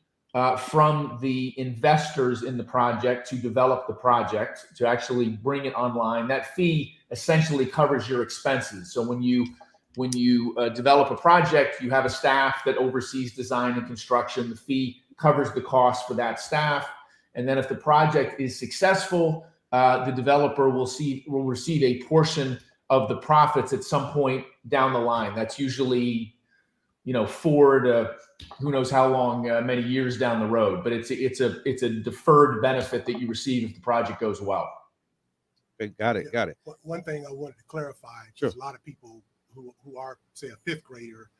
from the investors in the project to develop the project, to actually bring it online. That fee essentially covers your expenses. So when you develop a project, you have a staff that oversees design and construction. The fee covers the cost for that staff. And then if the project is successful, the developer will receive a portion of the profits at some point down the line. That's usually 4 to who knows how long, many years down the road. But it's a deferred benefit that you receive if the project goes well. Okay, got it. One thing I wanted to clarify, because a lot of people who are, say, a fifth grader,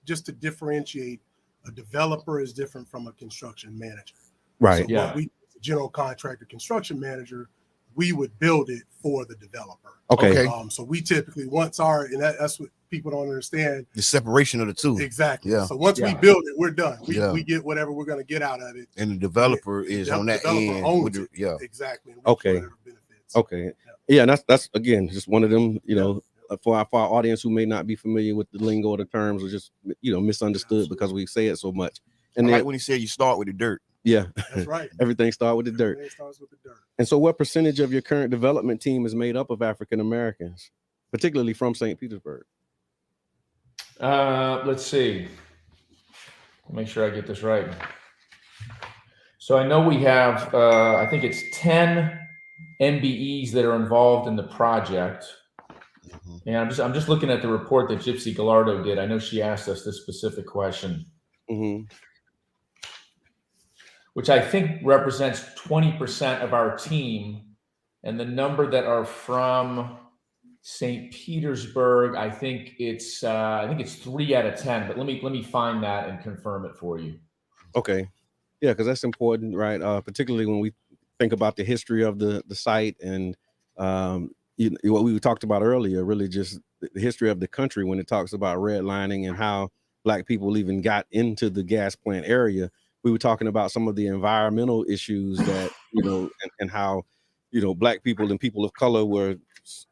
just to differentiate, a developer is different from a construction manager. Right. So what we, general contractor, construction manager, we would build it for the developer. Okay. So we typically that's what people don't understand. The separation of the two. Exactly. Yeah. So once we build it, we're done. We get whatever we're going to get out of it. And the developer is on that end. Exactly. Okay. Okay. Yeah, and that's again just one of them, for our audience who may not be familiar with the lingo or the terms, or just misunderstood because we say it so much. And like when he said you start with the dirt. Yeah, that's right. Everything starts with the dirt. Everything starts with the dirt. And so, what percentage of your current development team is made up of African Americans, particularly from St. Petersburg? Let's see. Make sure I get this right. So I know we have, I think it's 10 MBEs that are involved in the project. And I'm just looking at the report that Gypsy Gallardo did. I know she asked us this specific question, which I think represents 20% of our team. And the number that are from St. Petersburg, I think it's 3 out of 10. But let me find that and confirm it for you. Okay, yeah, because that's important, right? Particularly when we think about the history of the site and what we talked about earlier, really just the history of the country when it talks about redlining and how Black people even got into the gas plant area. We were talking about some of the environmental issues that, and how, Black people and people of color were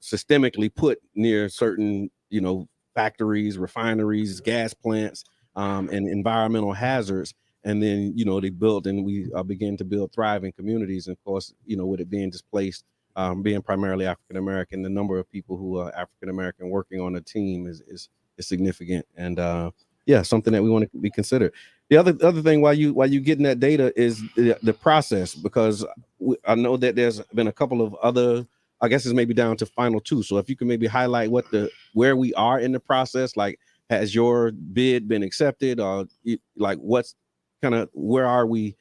systemically put near certain, factories, refineries, gas plants, and environmental hazards. And then, they built and we began to build thriving communities. And of course, with it being displaced, being primarily African American, the number of people who are African American working on a team is significant, and something that we want to be considered. The other thing while you getting that data is the process, because I know that there's been a couple of other, I guess it's maybe down to final two. So if you can maybe highlight where we are in the process, like has your bid been accepted, or like what's where are we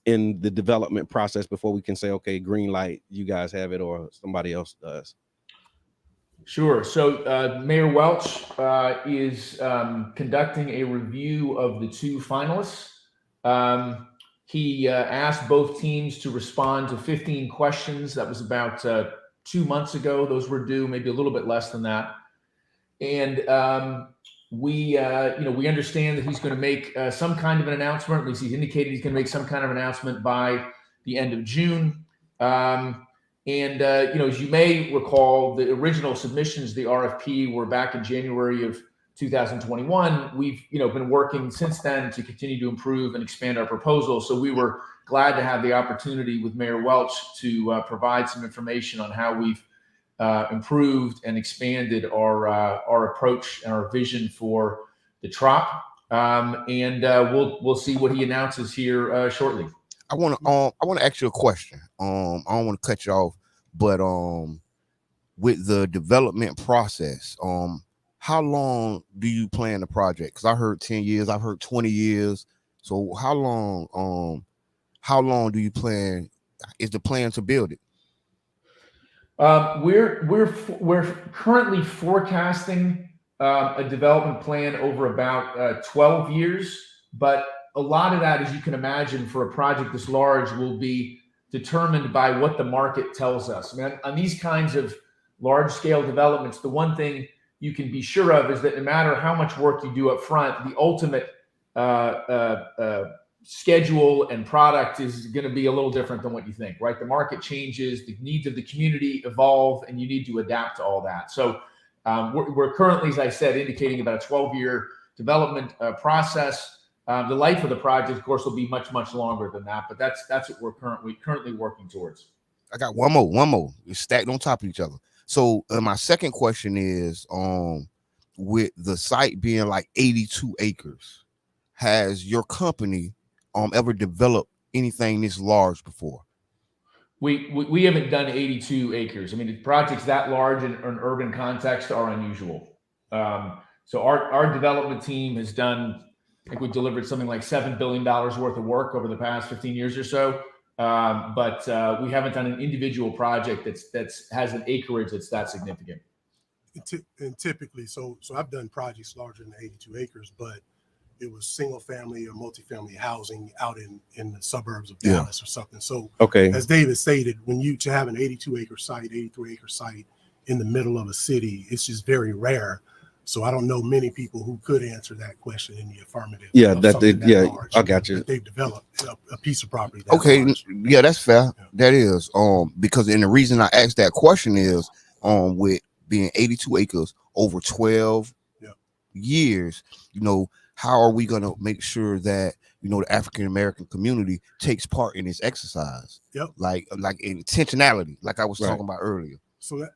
in the development process before we can say, okay, green light, you guys have it, or somebody else does? Sure. So Mayor Welch is conducting a review of the two finalists. He asked both teams to respond to 15 questions. That was about 2 months ago. Those were due maybe a little bit less than that. And we understand that he's going to make some kind of an announcement. At least he's indicated he's going to make some kind of announcement by the end of June. As you may recall, the original submissions to the RFP were back in January of 2021. We've been working since then to continue to improve and expand our proposal. So we were glad to have the opportunity with Mayor Welch to provide some information on how we've improved and expanded our approach and our vision for the Trop. We'll see what he announces here shortly. I want to ask you a question. I don't want to cut you off, but with the development process, how long do you plan the project? Because I heard 10 years, I've heard 20 years. So how long do you plan? Is the plan to build it? We're currently forecasting a development plan over about 12 years, but a lot of that, as you can imagine, for a project this large will be determined by what the market tells us. I mean, on these kinds of large scale developments, the one thing you can be sure of is that no matter how much work you do up front, the ultimate schedule and product is going to be a little different than what you think, right? The market changes, the needs of the community evolve, and you need to adapt to all that. So we're currently, as I said, indicating about a 12-year development process. The life of the project, of course, will be much, much longer than that, but that's what we're currently working towards. I got one more. It's stacked on top of each other. So my second question is, with the site being like 82 acres, has your company ever developed anything this large before? We haven't done 82 acres. I mean, the projects that large in an urban context are unusual. So our development team has done, I think we've delivered something like $7 billion worth of work over the past 15 years or so. But we haven't done an individual project that's has an acreage that's that significant. And typically, so I've done projects larger than 82 acres, but it was single family or multifamily housing out in the suburbs of Dallas or something. So as David stated, when to have an 82 acre site, 83 acre site in the middle of a city, it's just very rare. So I don't know many people who could answer that question in the affirmative. Yeah, I got you. That they've developed a piece of property. Okay, large. Yeah, that's fair. Yeah. That is because the reason I asked that question is with being 82 acres over 12 years, how are we going to make sure that the African American community takes part in this exercise? Yep. Like intentionality, like I was talking about earlier. So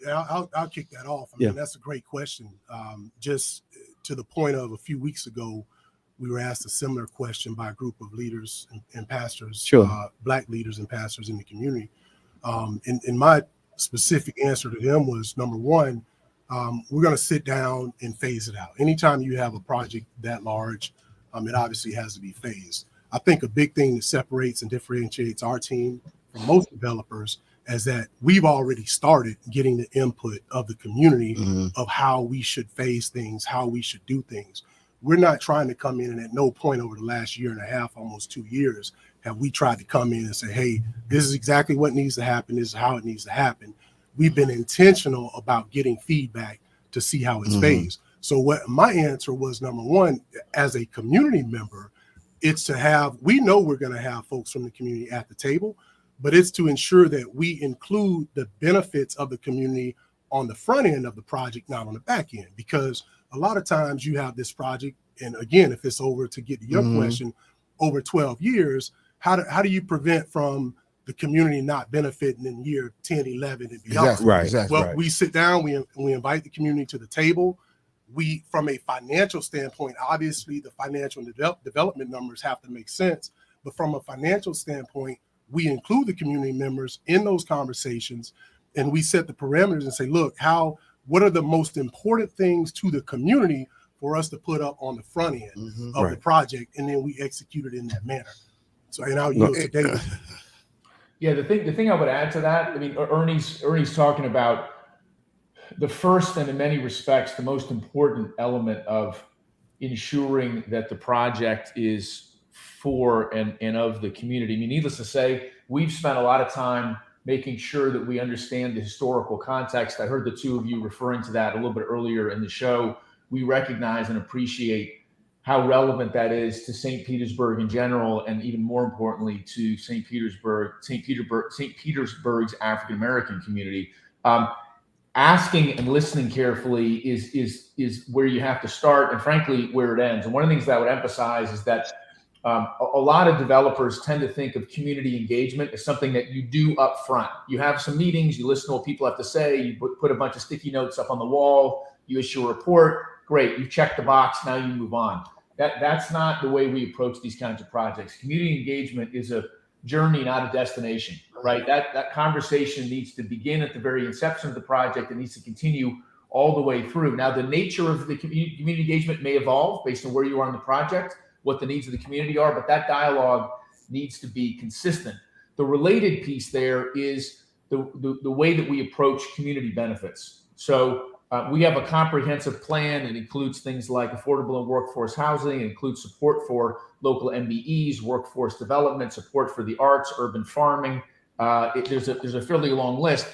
I'll kick that off. I mean, that's a great question. Just to the point of a few weeks ago, we were asked a similar question by a group of leaders and pastors, Black leaders and pastors in the community. And my specific answer to them was, number one, we're going to sit down and phase it out. Anytime you have a project that large, it obviously has to be phased. I think a big thing that separates and differentiates our team from most developers is that we've already started getting the input of the community of how we should phase things, how we should do things. We're not trying to come in, and at no point over the last year and a half, almost 2 years, have we tried to come in and say, hey, this is exactly what needs to happen. This is how it needs to happen. We've been intentional about getting feedback to see how it's phased. So what my answer was, number one, as a community member, it's to have, we know we're going to have folks from the community at the table, but it's to ensure that we include the benefits of the community on the front end of the project, not on the back end, because a lot of times you have this project, and again, if it's over, to get to your question, over 12 years, how do you prevent from the community not benefiting in year 10, 11, and beyond. Well, we sit down, we invite the community to the table. We, from a financial standpoint, obviously the financial development numbers have to make sense, but from a financial standpoint, we include the community members in those conversations, and we set the parameters and say, look, what are the most important things to the community for us to put up on the front end of the project, and then we execute it in that manner. So, and I'll yield to David. Yeah, the thing I would add to that, I mean, Ernie's talking about the first and in many respects the most important element of ensuring that the project is for and of the community. I mean, needless to say, we've spent a lot of time making sure that we understand the historical context. I heard the two of you referring to that a little bit earlier in the show. We recognize and appreciate how relevant that is to St. Petersburg in general, and even more importantly to St. Petersburg's African American community. Asking and listening carefully is where you have to start, and frankly where it ends. And one of the things that I would emphasize is that a lot of developers tend to think of community engagement as something that you do up front. You have some meetings, you listen to what people have to say, you put a bunch of sticky notes up on the wall, you issue a report, great, you check the box, now you move on. That's not the way we approach these kinds of projects. Community engagement is a journey, not a destination, right? That conversation needs to begin at the very inception of the project. It needs to continue all the way through. Now, the nature of the community engagement may evolve based on where you are in the project, what the needs of the community are, but that dialogue needs to be consistent. The related piece there is the way that we approach community benefits. So we have a comprehensive plan. It includes things like affordable and workforce housing. It includes support for local MBEs, workforce development, support for the arts, urban farming. There's a fairly long list.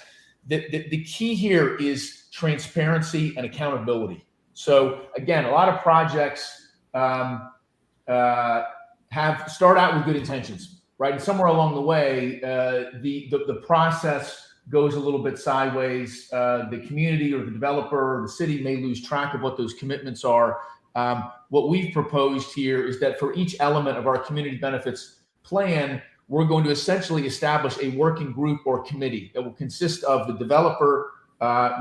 The key here is transparency and accountability. So again, a lot of projects start out with good intentions, right? And somewhere along the way, the process goes a little bit sideways. The community or the developer or the city may lose track of what those commitments are. What we've proposed here is that for each element of our community benefits plan, we're going to essentially establish a working group or committee that will consist of the developer, a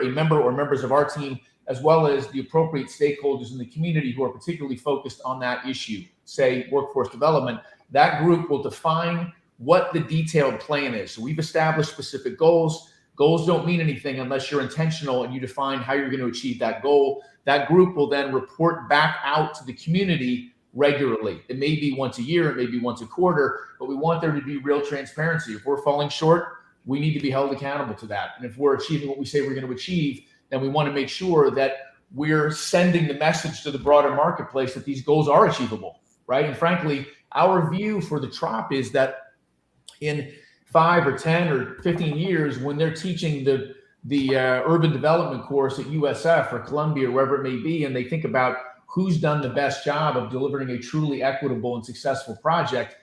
member or members of our team, as well as the appropriate stakeholders in the community who are particularly focused on that issue, say workforce development. That group will define what the detailed plan is. So we've established specific goals. Goals don't mean anything unless you're intentional and you define how you're going to achieve that goal. That group will then report back out to the community regularly. It may be once a year, it may be once a quarter, but we want there to be real transparency. If we're falling short, we need to be held accountable to that. And if we're achieving what we say we're going to achieve, then we want to make sure that we're sending the message to the broader marketplace that these goals are achievable, right? And frankly, our view for the Trop is that in 5 or 10 or 15 years, when they're teaching the urban development course at USF or Columbia or wherever it may be, and they think about who's done the best job of delivering a truly equitable and successful project,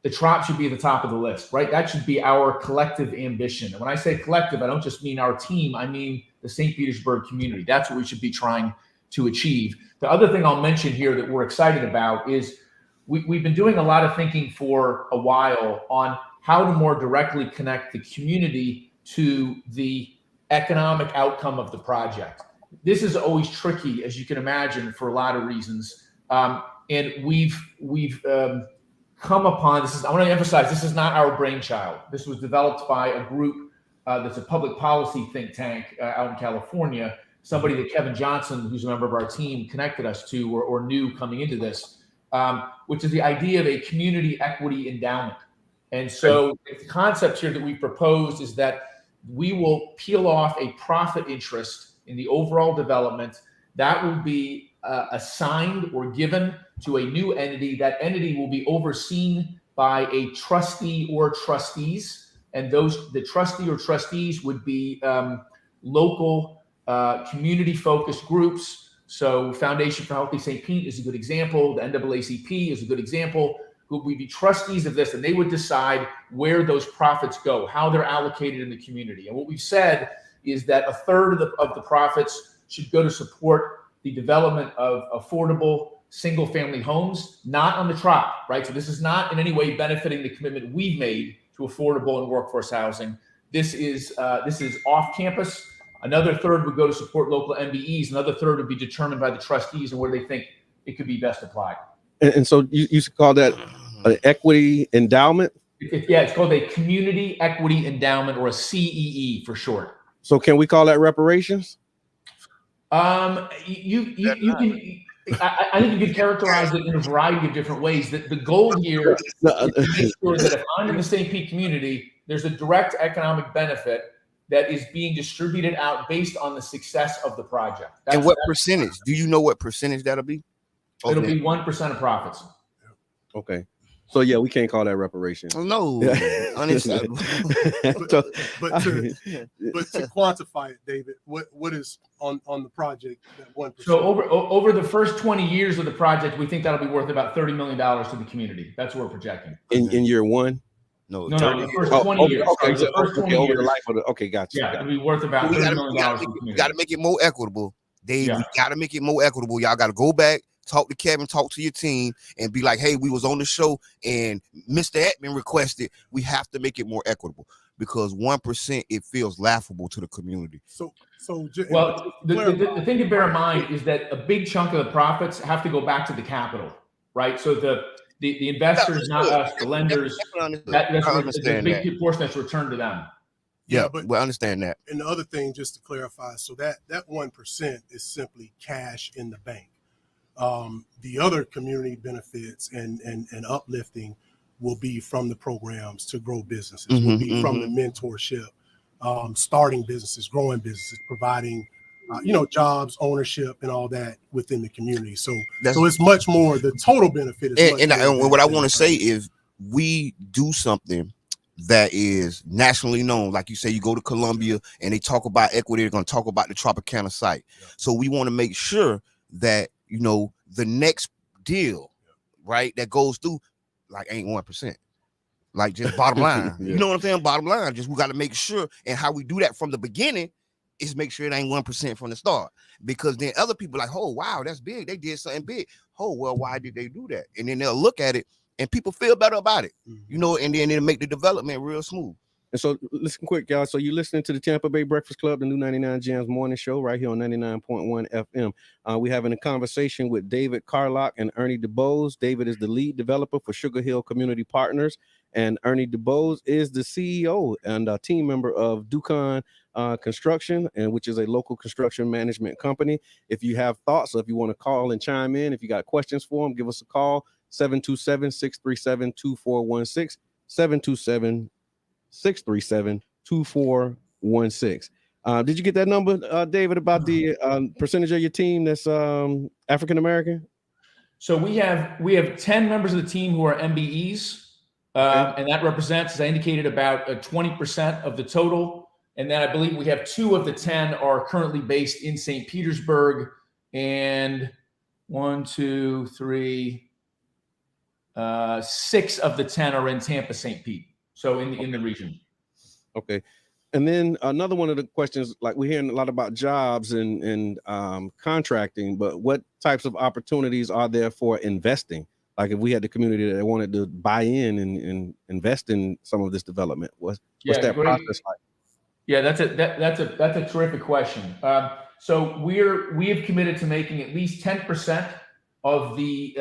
the Trop should be at the top of the list, right? That should be our collective ambition. And when I say collective, I don't just mean our team, I mean the St. Petersburg community. That's what we should be trying to achieve. The other thing I'll mention here that we're excited about is we've been doing a lot of thinking for a while on how to more directly connect the community to the economic outcome of the project. This is always tricky, as you can imagine, for a lot of reasons. And we've come upon this. I want to emphasize, this is not our brainchild. This was developed by a group that's a public policy think tank out in California, somebody that Kevin Johnson, who's a member of our team, connected us to or knew coming into this, which is the idea of a community equity endowment. And so the concept here that we proposed is that we will peel off a profit interest in the overall development that will be assigned or given to a new entity. That entity will be overseen by a trustee or trustees, and the trustee or trustees would be local community-focused groups. So Foundation for Healthy St. Pete is a good example. The NAACP is a good example. Who would be trustees of this, and they would decide where those profits go, how they're allocated in the community. And what we've said is that a third of the profits should go to support the development of affordable single-family homes, not on the Trop, right? So this is not in any way benefiting the commitment we've made to to affordable and workforce housing. This is off campus. Another third would go to support local MBEs. Another third would be determined by the trustees and where they think it could be best applied. And so you call that an equity endowment? Yeah, it's called a community equity endowment, or a CEE for short. So can we call that reparations? You can. I think you could characterize it in a variety of different ways. That the goal here is to make sure that if I'm in the St. Pete community, there's a direct economic benefit that is being distributed out based on the success of the project. And what percentage? Do you know what percentage that'll be? It'll be 1% of profits. Okay. So yeah, we can't call that reparations. No, unacceptable. but to quantify it, David, what is on the project that 1%? So over the first 20 years of the project, we think that'll be worth about $30 million to the community. That's what we're projecting. In year one? No, the first 20 years. Okay, the first 20 over years, the life of the. Okay, gotcha. Yeah, it'll be worth about $30 million to the community. We got to make it more equitable, Dave. Yeah. We got to make it more equitable. Y'all got to go back, talk to Kevin, talk to your team, and be like, hey, we was on the show and Mr. Edmond requested. We have to make it more equitable, because 1%, it feels laughable to the community. Well, the thing to bear in mind is that a big chunk of the profits have to go back to the capital, right? So the investors, not us, the lenders, that's a big portion that's returned to them. Yeah, but we understand that. And the other thing, just to clarify, so that 1% is simply cash in the bank. The other community benefits and uplifting will be from the programs to grow businesses, will be from the mentorship, starting businesses, growing businesses, providing jobs, ownership, and all that within the community. So it's much more. The total benefit is and what I want to say is, we do something that is nationally known. Like you say, you go to Columbia and they talk about equity, they're going to talk about the Tropicana site. Yeah. So we want to make sure that the next deal, right, that goes through, like, ain't 1%. Like, just bottom line. You know what I'm saying? Bottom line. Just we got to make sure, and how we do that from the beginning is make sure it ain't 1% from the start. Because then other people like, oh wow, that's big. They did something big. Oh well, why did they do that? And then they'll look at it and people feel better about it, and then it'll make the development real smooth. And so listen quick, y'all. So you're listening to the Tampa Bay Breakfast Club, the new 99 Jams morning show right here on 99.1 FM. We're having a conversation with David Carlock and Ernie DeBose. David is the lead developer for Sugar Hill Community Partners, and Ernie DeBose is the CEO and a team member of Ducon Construction, and which is a local construction management company. If you have thoughts, or if you want to call and chime in, if you got questions for them, give us a call, 727-637-2416, 727-637-2416. Did you get that number, David, about the percentage of your team that's African American? So we have 10 members of the team who are MBEs, and that represents, as I indicated, about 20% of the total. And then I believe we have 2 of the 10 are currently based in St. Petersburg, and 6 of the 10 are in Tampa, St. Pete. So in the region. Okay. And then another one of the questions, like we're hearing a lot about jobs and contracting, but what types of opportunities are there for investing? Like if we had the community that wanted to buy in and invest in some of this development, what's that process like? Yeah, that's a terrific question. So we have committed to making at least 10% of the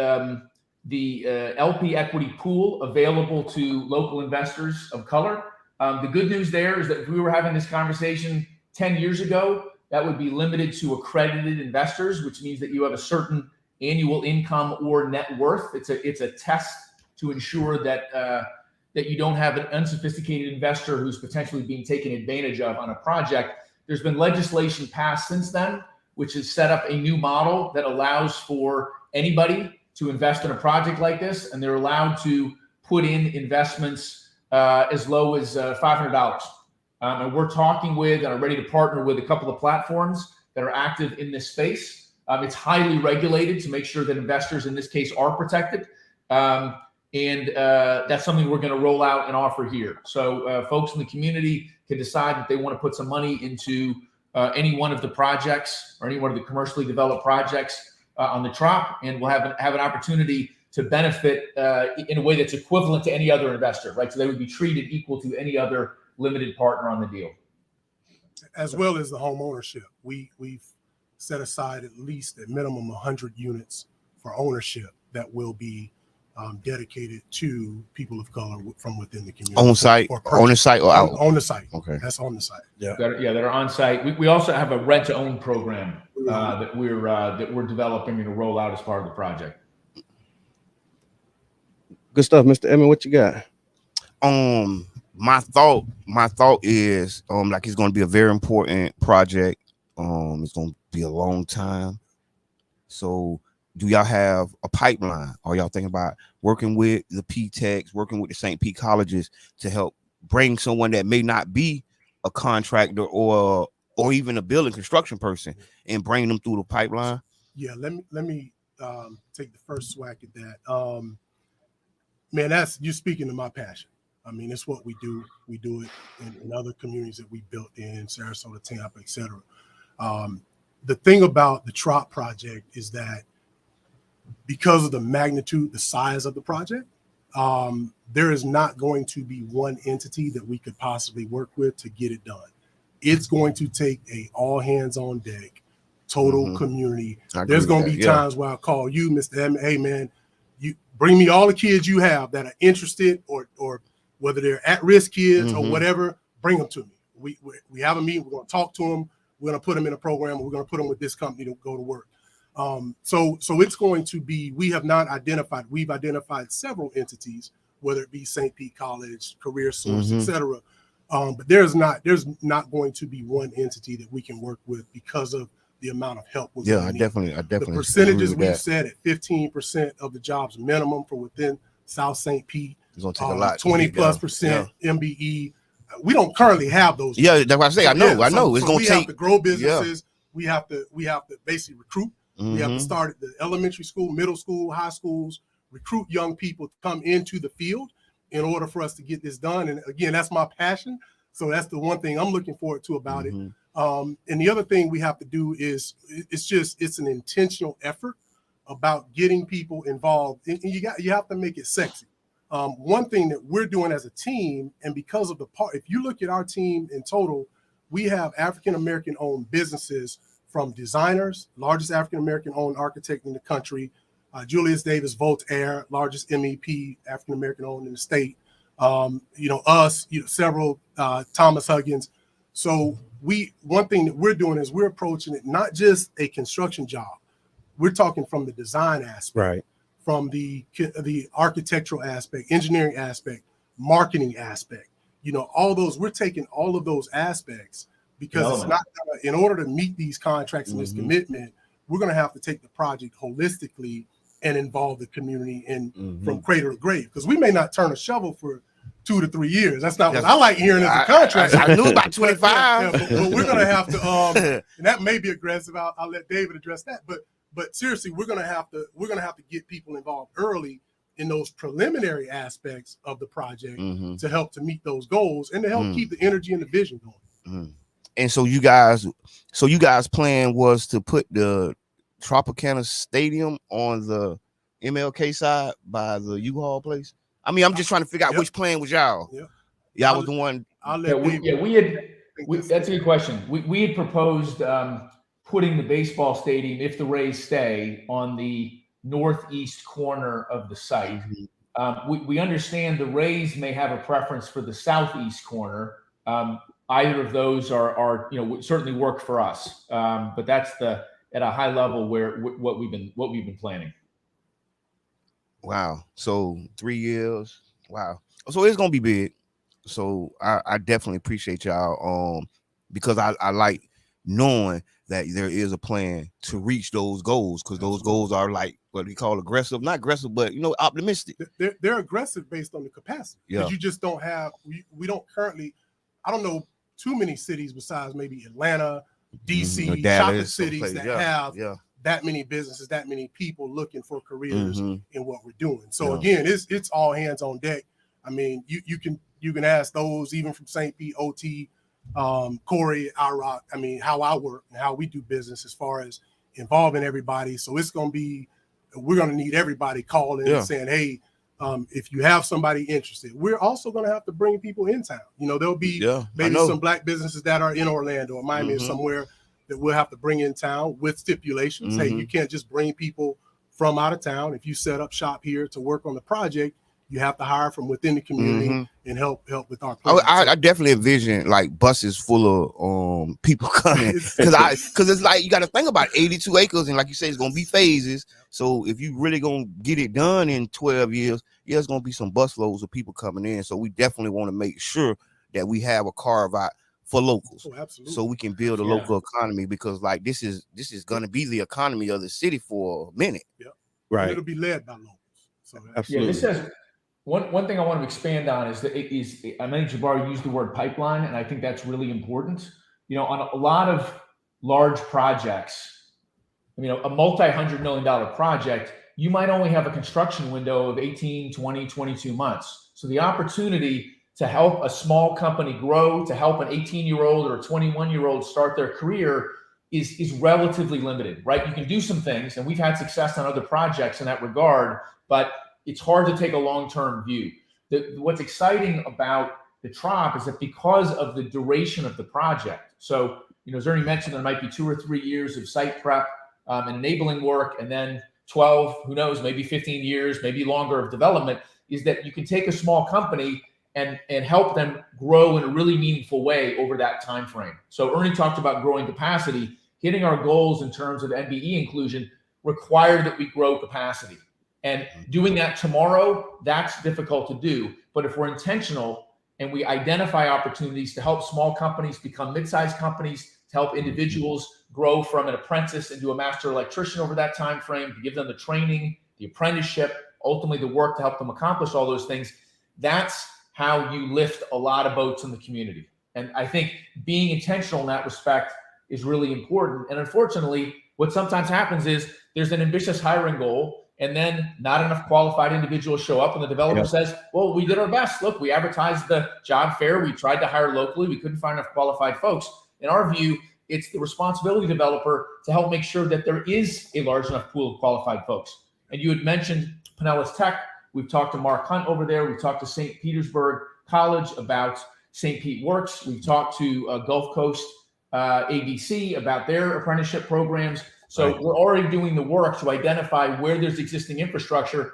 LP equity pool available to local investors of color. The good news there is that if we were having this conversation 10 years ago, that would be limited to accredited investors, which means that you have a certain annual income or net worth. It's a test to ensure that you don't have an unsophisticated investor who's potentially being taken advantage of on a project. There's been legislation passed since then, which has set up a new model that allows for anybody to invest in a project like this, and they're allowed to put in investments as low as $500. And we're talking with and are ready to partner with a couple of platforms that are active in this space. It's highly regulated to make sure that investors in this case are protected. And that's something we're going to roll out and offer here. So folks in the community can decide that they want to put some money into any one of the projects or any one of the commercially developed projects on the Trop, and we'll have an opportunity to benefit in a way that's equivalent to any other investor, right? So they would be treated equal to any other limited partner on the deal. As well as the home ownership. We've set aside at least a minimum 100 units for ownership that will be dedicated to people of color from within the community. On site, on the site or out? On the site. Okay. That's on the site. Yeah. That are on site. We also have a rent to own program that we're developing and to roll out as part of the project. Good stuff, Mr. Emmett. What you got? My thought is like it's going to be a very important project. It's going to be a long time. So do y'all have a pipeline? Are y'all thinking about working with the P-Techs, working with the St. Pete colleges to help bring someone that may not be a contractor or even a building construction person and bring them through the pipeline? Yeah, let me take the first swack at that. Man, you're speaking to my passion. I mean, it's what we do. We do it in other communities that we built in Sarasota, Tampa, etc. The thing about the Trop project is that because of the magnitude, the size of the project, there is not going to be one entity that we could possibly work with to get it done. It's going to take a all hands on deck, total community. There's going to be times where I'll call you, Mr. M. Hey, man, you bring me all the kids you have that are interested or whether they're at-risk kids or whatever, bring them to me. We have a meeting. We're going to talk to them. We're going to put them in a program. We're going to put them with this company to go to work. So it's going to be, we've identified several entities, whether it be St. Pete College, Career Source, etc. But there's not going to be one entity that we can work with because of the amount of help. I definitely. The percentages we've said at 15% of the jobs minimum for within South St. Pete. It's going to take a lot. 20+% MBE. We don't currently have those. Yeah, that's what I say. I know. It's going to take. We have to grow businesses. We have to basically recruit. We have to start at the elementary school, middle school, high schools, recruit young people to come into the field in order for us to get this done. And again, that's my passion. So that's the one thing I'm looking forward to about it. And the other thing we have to do is it's an intentional effort about getting people involved. And you have to make it sexy. One thing that we're doing as a team, and because of the part, if you look at our team in total, we have African-American owned businesses from designers, largest African-American owned architect in the country, Julius Davis Voltaire, largest MEP, African-American owned in the state, several, Thomas Huggins. So one thing that we're doing is we're approaching it not just a construction job. We're talking from the design aspect, right? From the architectural aspect, engineering aspect, marketing aspect, all those, we're taking all of those aspects because it's not in order to meet these contracts and this commitment, we're going to have to take the project holistically and involve the community from cradle to grave, because we may not turn a shovel for 2 to 3 years. That's not what I like hearing as a contractor. I knew about 25. But we're going to have to, and that may be aggressive. I'll let David address that. But seriously, we're going to have to get people involved early in those preliminary aspects of the project to help to meet those goals and to help keep the energy and the vision going. And so you guys plan was to put the Tropicana Stadium on the MLK side by the U-Haul place. I mean, I'm just trying to figure out which plan was y'all. Y'all was the one. That's a good question. We had proposed putting the baseball stadium, if the Rays stay, on the northeast corner of the site. We understand the Rays may have a preference for the southeast corner. Either of those are would certainly work for us. But that's at a high level what we've been planning. Wow. So 3 years. Wow. So it's gonna be big. So I definitely appreciate y'all because I like knowing that there is a plan to reach those goals, because those goals are like what we call aggressive, not aggressive, but optimistic. They're aggressive based on the capacity. Because you just don't have, we don't currently, I don't know too many cities besides maybe Atlanta, DC, chocolate cities that have that many businesses, that many people looking for careers in what we're doing. So again, it's all hands on deck. I mean, you can ask those even from St. Pete, OT, Corey, IROC, I mean, how I work and how we do business as far as involving everybody. So it's going to be we're going to need everybody calling and saying, hey, if you have somebody interested. We're also going to have to bring people in town. You know, there'll be maybe some Black businesses that are in Orlando or Miami or somewhere that we'll have to bring in town with stipulations. Hey, you can't just bring people from out of town. If you set up shop here to work on the project, you have to hire from within the community and help with our plan. I definitely envision like buses full of people coming because it's like you got to think about 82 acres and like you say, it's gonna be phases. So if you really gonna get it done in 12 years, it's gonna be some bus loads of people coming in. So we definitely want to make sure that we have a carve out for locals, so we can build a local economy, because like this is gonna be the economy of the city for a minute. Right. And it'll be led by locals. So absolutely. This says. One thing I want to expand on is that I know Jabbar used the word pipeline, and I think that's really important. You know, on a lot of large projects, you know, a multi-$100 million project, you might only have a construction window of 18, 20, 22 months. So the opportunity to help a small company grow, to help an 18-year-old or a 21-year-old start their career is relatively limited, right? You can do some things, and we've had success on other projects in that regard, but it's hard to take a long-term view. What's exciting about the Trop is that because of the duration of the project, so, you know, as Ernie mentioned, there might be 2 or 3 years of site prep and enabling work, and then 12, who knows, maybe 15 years, maybe longer of development, is that you can take a small company and help them grow in a really meaningful way over that time frame. So Ernie talked about growing capacity. Hitting our goals in terms of MBE inclusion required that we grow capacity. And doing that tomorrow, that's difficult to do. But if we're intentional and we identify opportunities to help small companies become mid-sized companies, to help individuals grow from an apprentice into a master electrician over that time frame, to give them the training, the apprenticeship, ultimately the work to help them accomplish all those things, that's how you lift a lot of boats in the community. And I think being intentional in that respect is really important. And unfortunately, what sometimes happens is there's an ambitious hiring goal, and then not enough qualified individuals show up, and the developer says, well, we did our best. Look, we advertised the job fair. We tried to hire locally. We couldn't find enough qualified folks. In our view, it's the responsibility of the developer to help make sure that there is a large enough pool of qualified folks. And you had mentioned Pinellas Tech. We've talked to Mark Hunt over there. We've talked to St. Petersburg College about St. Pete Works. We've talked to Gulf Coast ABC about their apprenticeship programs. So we're already doing the work to identify where there's existing infrastructure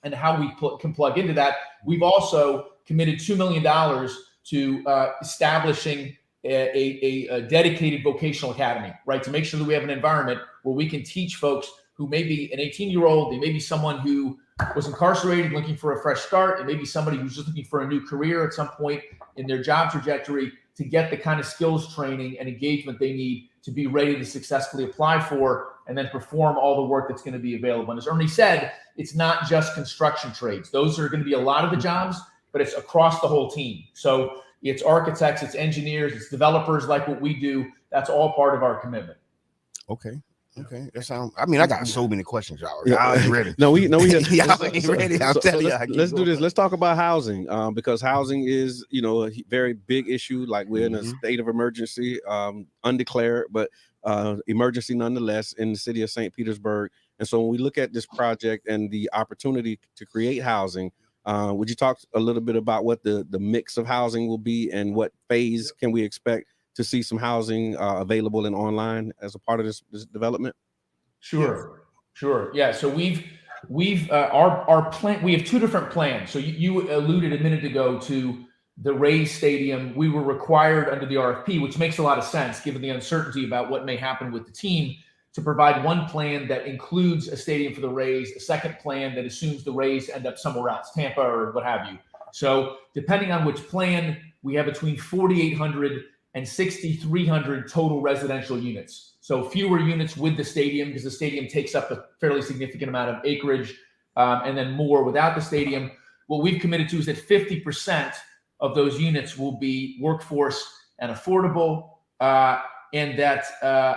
and how we can plug into that. We've also committed $2 million to establishing a dedicated vocational academy, right? To make sure that we have an environment where we can teach folks who may be an 18-year-old, they may be someone who was incarcerated looking for a fresh start, and maybe somebody who's just looking for a new career at some point in their job trajectory, to get the kind of skills training and engagement they need to be ready to successfully apply for and then perform all the work that's going to be available. And as Ernie said, it's not just construction trades. Those are going to be a lot of the jobs, but it's across the whole team. So it's architects, it's engineers, it's developers like what we do. That's all part of our commitment. Okay. That sounds. I mean, I got so many questions, y'all. Y'all ain't ready. No, we have, y'all ain't ready. I'm telling you. Let's do this. Let's talk about housing, because housing is, you know, a very big issue. Like, we're in a state of emergency, undeclared, but emergency nonetheless in the city of St. Petersburg. And so when we look at this project and the opportunity to create housing, would you talk a little bit about what the mix of housing will be, and what phase can we expect to see some housing available and online as a part of this development? Sure. Yeah. So we've our plan. We have two different plans. So you alluded a minute ago to the Rays Stadium. We were required under the RFP, which makes a lot of sense given the uncertainty about what may happen with the team, to provide one plan that includes a stadium for the Rays, a second plan that assumes the Rays end up somewhere else, Tampa or what have you. So depending on which plan, we have between 4,800 and 6,300 total residential units. So fewer units with the stadium, because the stadium takes up a fairly significant amount of acreage, and then more without the stadium. What we've committed to is that 50% of those units will be workforce and affordable, and that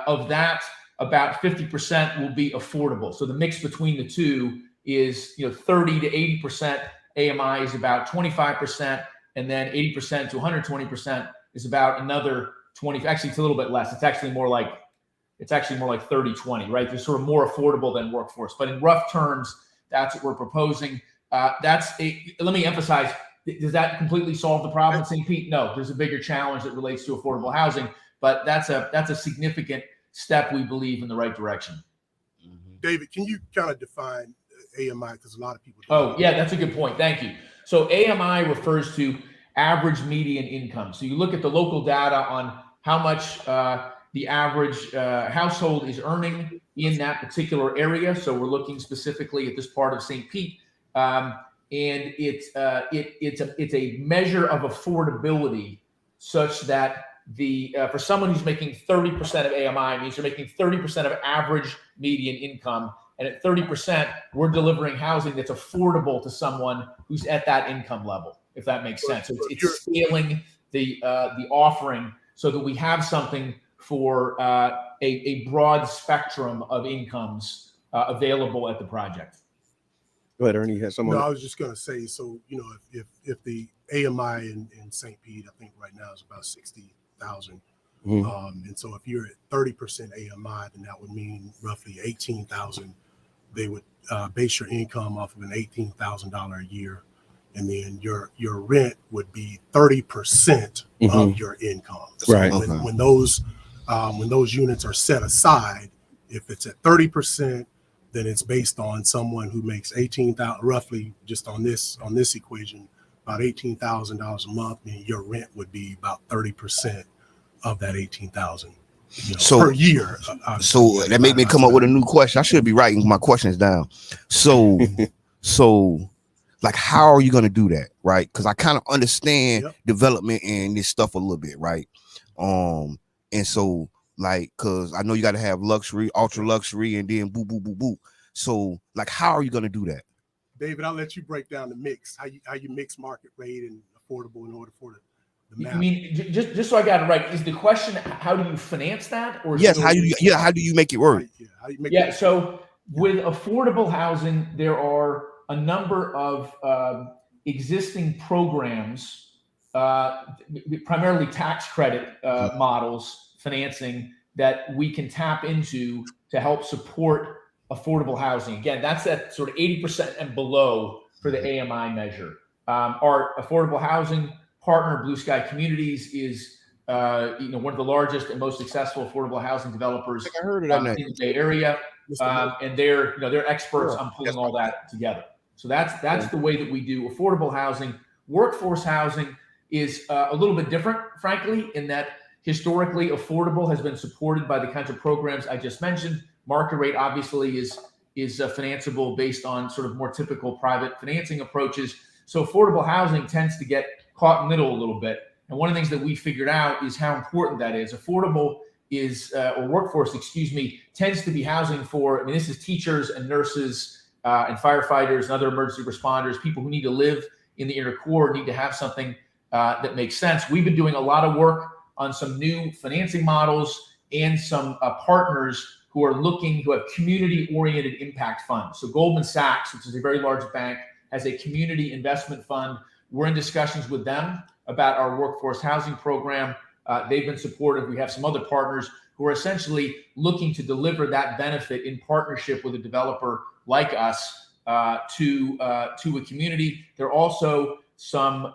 of that, about 50% will be affordable. So the mix between the two is, 30 to 80% AMI is about 25%, and then 80% to 120% is about another 20. Actually, it's a little bit less. It's actually more like It's actually more like 30-20, right? They're sort of more affordable than workforce. But in rough terms, that's what we're proposing. Let me emphasize, does that completely solve the problem in St. Pete? No, there's a bigger challenge that relates to affordable housing, but that's a significant step, we believe, in the right direction. David, can you kind of define AMI? Because a lot of people don't. Oh, yeah, that's a good point. Thank you. So AMI refers to average median income. So you look at the local data on how much the average household is earning in that particular area. So we're looking specifically at this part of St. Pete. And it's a measure of affordability such that for someone who's making 30% of AMI means you're making 30% of average median income. And at 30%, we're delivering housing that's affordable to someone who's at that income level, if that makes sense. So it's scaling the offering so that we have something for a broad spectrum of incomes available at the project. Go ahead, Ernie. You had someone. No, I was just going to say, so, you know, if the AMI in St. Pete, I think right now is about 60,000. And so if you're at 30% AMI, then that would mean roughly 18,000. They would base your income off of an $18,000 a year. And then your rent would be 30% of your income. So right. When those units are set aside, if it's at 30%, then it's based on someone who makes 18,000, roughly just on this equation, about $18,000 a month, and your rent would be about 30% of that 18,000 per year. So that made me come up with a new question. I should be writing my questions down. So like, how are you going to do that, right? Because I kind of understand development and this stuff a little bit, right? And so, like, because I know you got to have luxury, ultra luxury, and then boo, boo, boo, boo. So, like, how are you going to do that? David, I'll let you break down the mix, how you mix market rate and affordable in order for the math. I mean, just so I got it right, is the question, how do you finance that? Or yes, how do you make it work? So with affordable housing, there are a number of existing programs, primarily tax credit models, financing that we can tap into to help support affordable housing. Again, that's at sort of 80% and below for the AMI measure. Our affordable housing partner, Blue Sky Communities, is one of the largest and most successful affordable housing developers I heard of that in the Bay Area, and they're experts on pulling all that together. So that's the way that we do affordable housing. Workforce housing is a little bit different, frankly, in that historically affordable has been supported by the kinds of programs I just mentioned. Market rate obviously is financeable based on sort of more typical private financing approaches. So affordable housing tends to get caught in the middle a little bit. And one of the things that we figured out is how important that is. Affordable is, or workforce, tends to be housing for, this is teachers and nurses and firefighters and other emergency responders, people who need to live in the inner core, need to have something that makes sense. We've been doing a lot of work on some new financing models and some partners who have community-oriented impact funds. So Goldman Sachs, which is a very large bank, has a community investment fund. We're in discussions with them about our workforce housing program. They've been supportive. We have some other partners who are essentially looking to deliver that benefit in partnership with a developer like us to a community. There are also some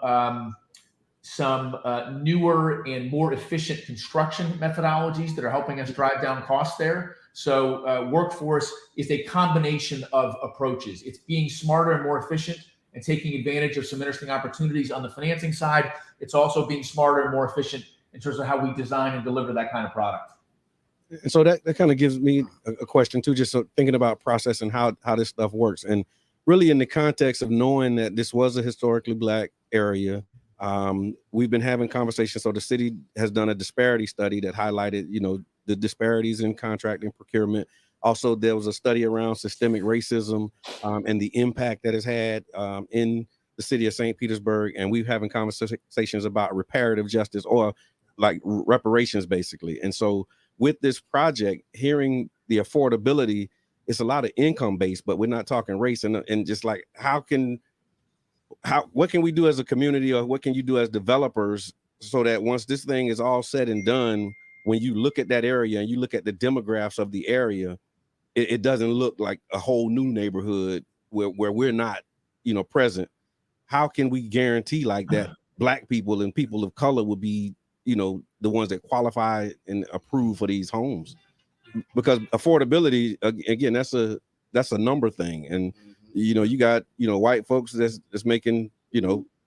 newer and more efficient construction methodologies that are helping us drive down costs there. So workforce is a combination of approaches. It's being smarter and more efficient and taking advantage of some interesting opportunities on the financing side. It's also being smarter and more efficient in terms of how we design and deliver that kind of product. And so that kind of gives me a question too, just so thinking about process and how this stuff works. And really in the context of knowing that this was a historically Black area, we've been having conversations. So the city has done a disparity study that highlighted, the disparities in contract and procurement. Also, there was a study around systemic racism and the impact that has had in the city of St. Petersburg. And we're having conversations about reparative justice, or like reparations, basically. And so with this project, hearing the affordability, it's a lot of income based, but we're not talking race. And just like, what can we do as a community, or what can you do as developers so that once this thing is all said and done, when you look at that area and you look at the demographics of the area, it doesn't look like a whole new neighborhood where we're not, present. How can we guarantee like that Black people and people of color will be, the ones that qualify and approve for these homes? Because affordability, again, that's a number thing. And, you got, white folks that's making,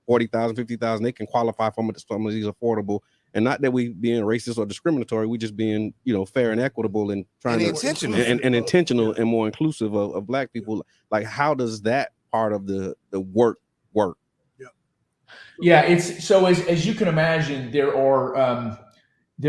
40,000, 50,000, they can qualify for some of these affordable. And not that we being racist or discriminatory, we just being, fair and equitable and trying to intentional and more inclusive of Black people. Like, how does that part of the work? Yeah, it's so as you can imagine, there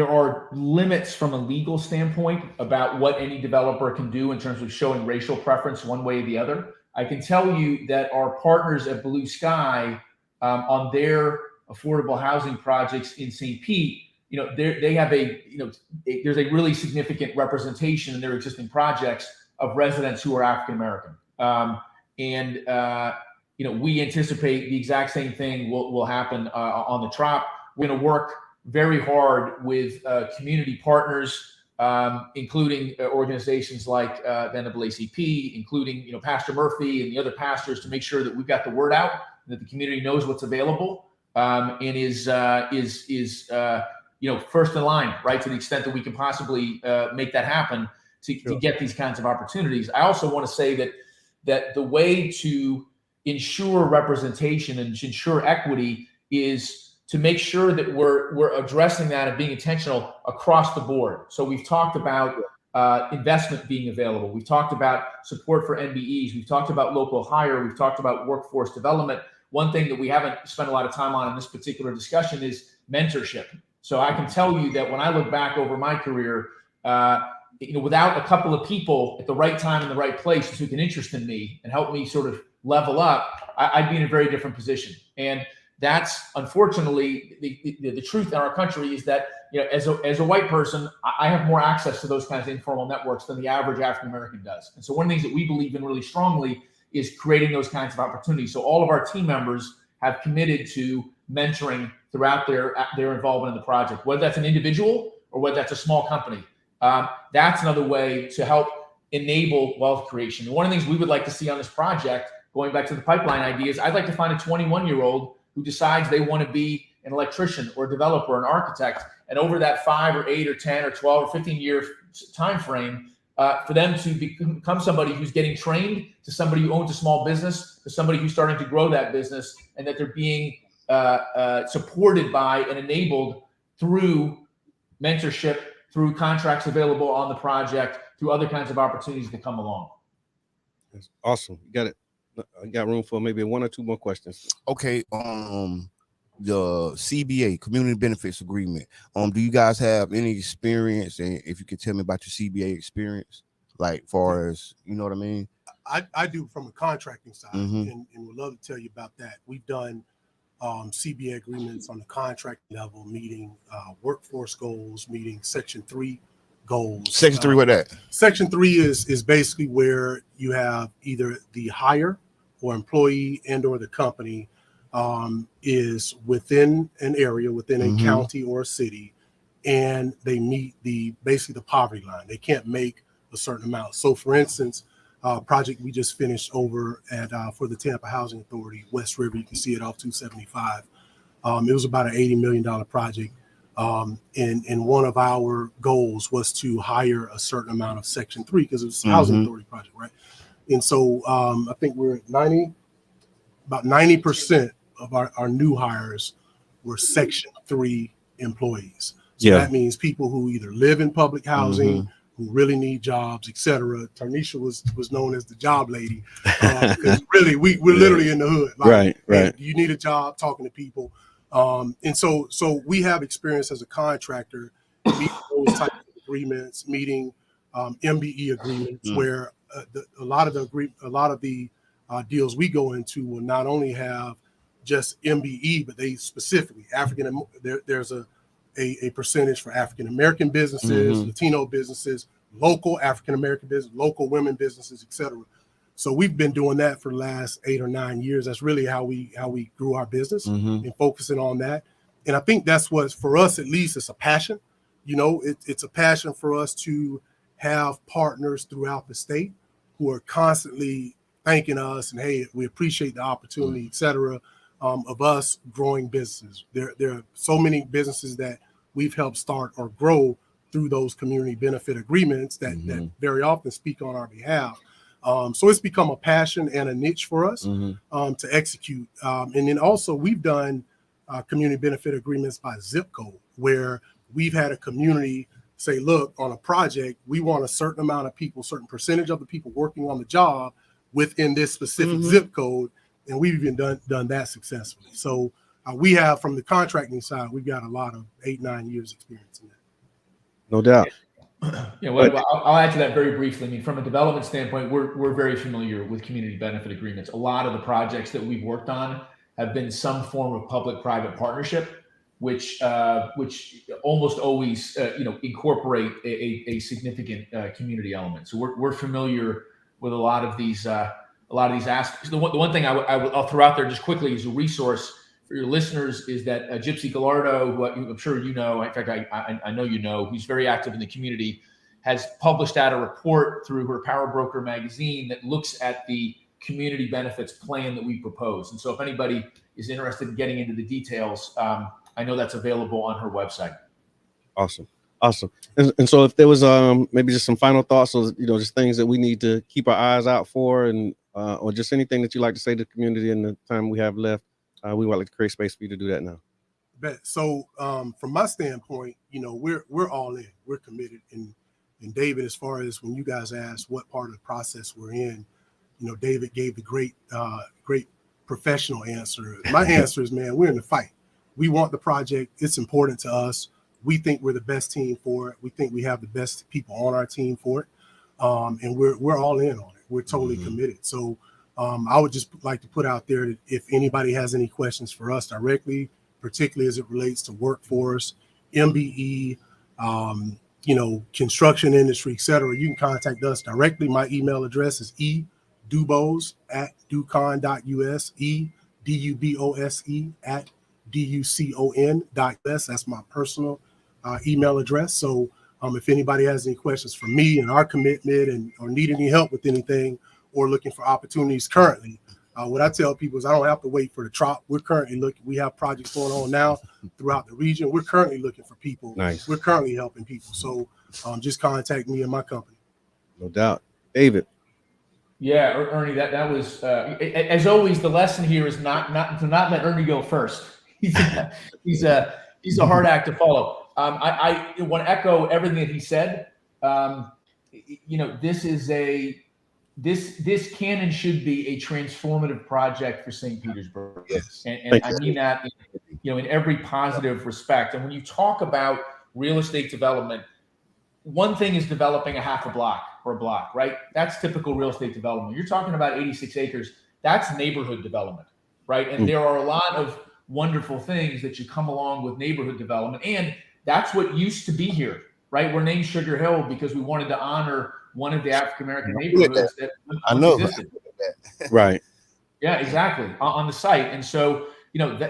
are limits from a legal standpoint about what any developer can do in terms of showing racial preference one way or the other. I can tell you that our partners at Blue Sky on their affordable housing projects in St. Pete, they have there's a really significant representation in their existing projects of residents who are African American. We anticipate the exact same thing will happen on the Trop. We're going to work very hard with community partners, including organizations like the NAACP, including Pastor Murphy and the other pastors, to make sure that we've got the word out, that the community knows what's available, and is first in line, right, to the extent that we can possibly make that happen to get these kinds of opportunities. I also want to say that the way to ensure representation and ensure equity is to make sure that we're addressing that and being intentional across the board. So we've talked about investment being available. We've talked about support for MBEs. We've talked about local hire. We've talked about workforce development. One thing that we haven't spent a lot of time on in this particular discussion is mentorship. So I can tell you that when I look back over my career, without a couple of people at the right time in the right place who took an interest in me and helped me sort of level up, I'd be in a very different position. And that's unfortunately the truth in our country is that, as a white person, I have more access to those kinds of informal networks than the average African American does. And so one of the things that we believe in really strongly is creating those kinds of opportunities. So all of our team members have committed to mentoring throughout their involvement in the project, whether that's an individual or whether that's a small company. That's another way to help enable wealth creation. And one of the things we would like to see on this project, going back to the pipeline ideas, I'd like to find a 21-year-old who decides they want to be an electrician or a developer or an architect, and over that 5 or 8 or 10 or 12 or 15-year time frame, for them to become somebody who's getting trained, to somebody who owns a small business, to somebody who's starting to grow that business, and that they're being supported by and enabled through mentorship, through contracts available on the project, through other kinds of opportunities that come along. That's awesome. You got it. I got room for maybe 1 or 2 more questions. Okay. The CBA, Community Benefits Agreement. Do you guys have any experience? And if you could tell me about your CBA experience, like far as, you know what I mean? I do from a contracting side, and would love to tell you about that. We've done CBA agreements on the contract level, meeting workforce goals, meeting Section 3 goals. Section 3, what that? Section 3 is basically where you have either the hire or employee and or the company is within an area, within a county or a city, and they meet basically the poverty line. They can't make a certain amount. So for instance, project we just finished over at for the Tampa Housing Authority, West River, you can see it off 275. It was about an $80 million project. And one of our goals was to hire a certain amount of Section 3 because it was a housing authority project, right? And so I think we're at about 90% of our new hires were Section 3 employees. So that means people who either live in public housing, who really need jobs, etc. Tarnisha was known as the job lady because really we're literally in the hood. Like, right. You need a job, talking to people. And so we have experience as a contractor meeting those types of agreements, meeting MBE agreements, where a lot of the deals we go into will not only have just MBE, but they specifically there's a percentage for African American businesses, Latino businesses, local African American business, local women businesses, etc. So we've been doing that for the last 8 or 9 years. That's really how we grew our business and focusing on that. And I think that's what, for us at least, it's a passion. it's a passion for us to have partners throughout the state who are constantly thanking us and, hey, we appreciate the opportunity, et cetera, of us growing businesses. There are so many businesses that we've helped start or grow through those community benefit agreements that very often speak on our behalf. So it's become a passion and a niche for us to execute. And then also we've done community benefit agreements by zip code, where we've had a community say, look, on a project, we want a certain amount of people, certain percentage of the people working on the job within this specific zip code. And we've even done that successfully. So we have, from the contracting side, we've got a lot of 8-9 years experience in that. No doubt. Yeah, well, I'll add to that very briefly. I mean, from a development standpoint, we're very familiar with community benefit agreements. A lot of the projects that we've worked on have been some form of public-private partnership, which almost always incorporate a significant community element. So we're familiar with a lot of these aspects. The one thing I'll throw out there just quickly as a resource for your listeners is that Gypsy Gallardo, who I'm sure you know, in fact, I know you know, who's very active in the community, has published out a report through her Power Broker magazine that looks at the community benefits plan that we propose. And so if anybody is interested in getting into the details, I know that's available on her website. Awesome. And so if there was maybe just some final thoughts, or just things that we need to keep our eyes out for, and or just anything that you'd like to say to the community in the time we have left, we would like to create space for you to do that now. So from my standpoint, we're all in, we're committed. And David, as far as when you guys asked what part of the process we're in, David gave the great professional answer. My answer is, man, we're in the fight. We want the project. It's important to us. We think we're the best team for it. We think we have the best people on our team for it. And we're all in on it. We're totally committed. So I would just like to put out there that if anybody has any questions for us directly, particularly as it relates to workforce, MBE, construction industry, et cetera, you can contact us directly. My email address is edubose@ducon.us, edubose@ducon.us. That's my personal email address. So if anybody has any questions for me and our commitment or need any help with anything or looking for opportunities currently, what I tell people is I don't have to wait for the Trop. We're currently looking. We have projects going on now throughout the region. We're currently looking for people. Nice. We're currently helping people. So just contact me and my company. No doubt. David. Yeah, Ernie, that was as always. The lesson here is not to let Ernie go first. He's a hard act to follow. I want to echo everything that he said. This can and should be a transformative project for St. Petersburg. Yes. And I mean that in every positive respect. And when you talk about real estate development, one thing is developing a half a block or a block, right? That's typical real estate development. You're talking about 86 acres. That's neighborhood development, right? And there are a lot of wonderful things that should come along with neighborhood development. And that's what used to be here, right? We're named Sugar Hill because we wanted to honor one of the African-American neighborhoods that existed. Right. Yeah, exactly. On the site. And so,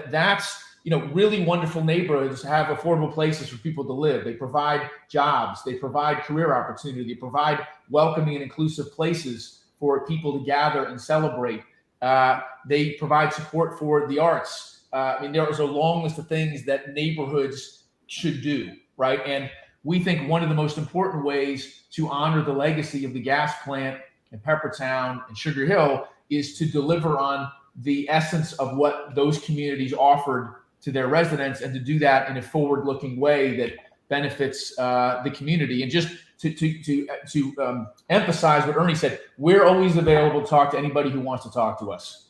that's really wonderful neighborhoods have affordable places for people to live. They provide jobs. They provide career opportunity. They provide welcoming and inclusive places for people to gather and celebrate. They provide support for the arts. There is a long list of things that neighborhoods should do, right? And we think one of the most important ways to honor the legacy of the gas plant in Peppertown and Sugar Hill is to deliver on the essence of what those communities offered to their residents, and to do that in a forward-looking way that benefits the community. And just to emphasize what Ernie said, we're always available to talk to anybody who wants to talk to us.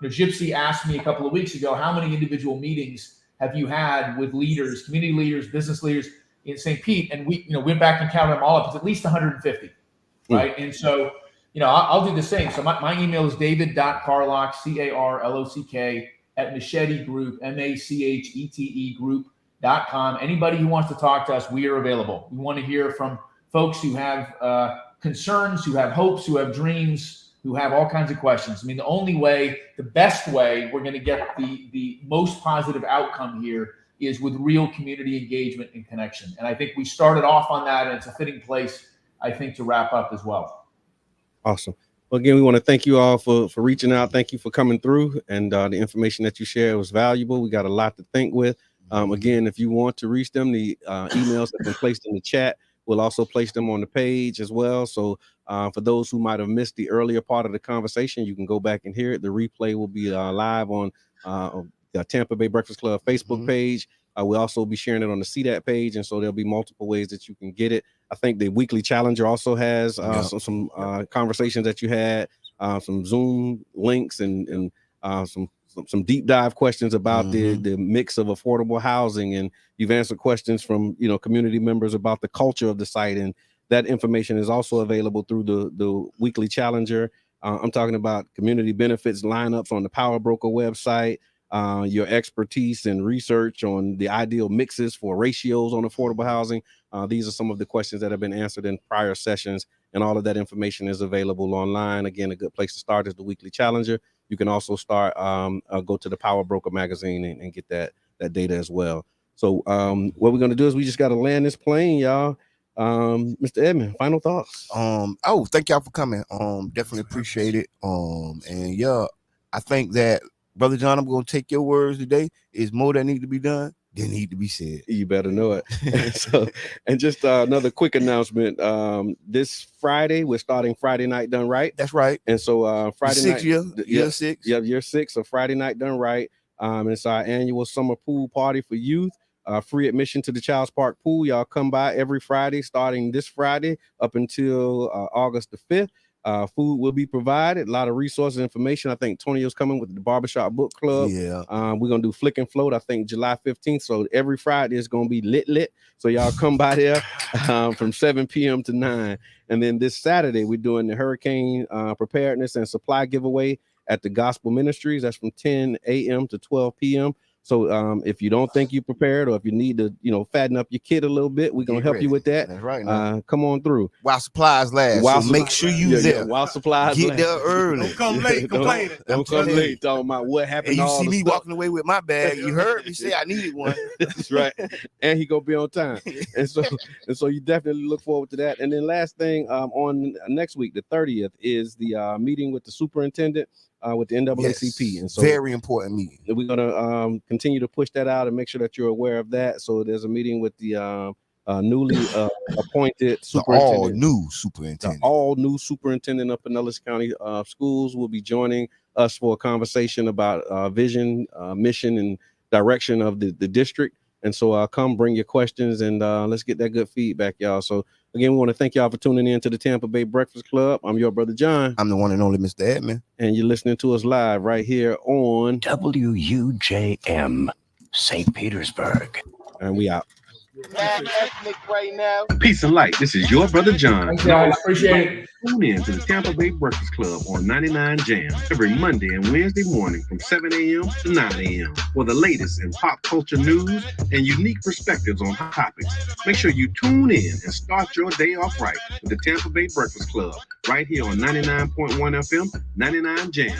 Gypsy asked me a couple of weeks ago, how many individual meetings have you had with leaders, community leaders, business leaders in St. Pete? And we went back and counted them all up. It's at least 150, right? And so, I'll do the same. So my email is david.carlock, CARLOCK, @Machete Group, MACHETE Group.com. Anybody who wants to talk to us, we are available. We want to hear from folks who have concerns, who have hopes, who have dreams, who have all kinds of questions. The best way we're going to get the most positive outcome here is with real community engagement and connection. And I think we started off on that, and it's a fitting place, I think, to wrap up as well. Awesome. Well, again, we want to thank you all for reaching out. Thank you for coming through, and the information that you shared was valuable. We got a lot to think with. Again, if you want to reach them, the emails have been placed in the chat. We'll also place them on the page as well. So for those who might have missed the earlier part of the conversation, you can go back and hear it. The replay will be live on the Tampa Bay Breakfast Club Facebook page. We'll also be sharing it on the CDAT page, and so there'll be multiple ways that you can get it. I think the Weekly Challenger also has some conversations that you had, some Zoom links, and some deep dive questions about the mix of affordable housing, and you've answered questions from community members about the culture of the site, and that information is also available through the Weekly Challenger. I'm talking about community benefits lineups on the Power Broker website, your expertise and research on the ideal mixes for ratios on affordable housing. These are some of the questions that have been answered in prior sessions, and all of that information is available online. Again, a good place to start is the Weekly Challenger. You can also start go to the Power Broker magazine and get that data as well. So what we're going to do is we just got to land this plane, y'all. Mr. Edmond, final thoughts. Thank y'all for coming. Definitely appreciate it. And yeah, I think that, Brother John, I'm going to take your words today. Is more that need to be done than need to be said. You better know it. So, and just another quick announcement. This Friday, we're starting Friday Night Done Right. That's right. And so Friday night, year 6. Yeah, year 6 of Friday Night Done Right. It's our annual summer pool party for youth. Free admission to the Child's Park Pool. Y'all come by every Friday, starting this Friday up until August the 5th. Food will be provided, a lot of resources and information. I think Tonio's coming with the Barbershop Book Club. Yeah. We're going to do Flick and Float, I think July 15th. So every Friday is going to be lit. So y'all come by there from 7 p.m. to 9. And then this Saturday, we're doing the hurricane preparedness and supply giveaway at the Gospel Ministries. That's from 10 a.m. to 12 p.m. So if you don't think you're prepared, or if you need to, fatten up your kit a little bit, we're going to help you with that. That's right. Come on through. While supplies last. So make sure you there. While supplies Get last. there early. Don't come late complaining. Don't come late talking about what happened. And you see me walking away with my bag. You heard me say I needed one. That's right. And he going to be on time. And so you definitely look forward to that. And then last thing, on next week, the 30th, is the meeting with the superintendent. With the NAACP. Yes, and so very important meeting. We're going to continue to push that out and make sure that you're aware of that. So there's a meeting with the newly appointed superintendent. The all new superintendent of Pinellas County Schools will be joining us for a conversation about vision, mission, and direction of the district. And so come bring your questions, and let's get that good feedback, y'all. So again, we want to thank y'all for tuning in to the Tampa Bay Breakfast Club. I'm your brother John. I'm the one and only Mr. Edmond. And you're listening to us live right here on WUJM, St. Petersburg. And we out. Right now. Peace and light. This is your brother John. Thanks, guys. Appreciate it. Tune in to the Tampa Bay Breakfast Club on 99 Jam every Monday and Wednesday morning from 7 a.m. to 9 a.m. for the latest in pop culture news and unique perspectives on topics. Make sure you tune in and start your day off right with the Tampa Bay Breakfast Club right here on 99.1 FM, 99 Jam.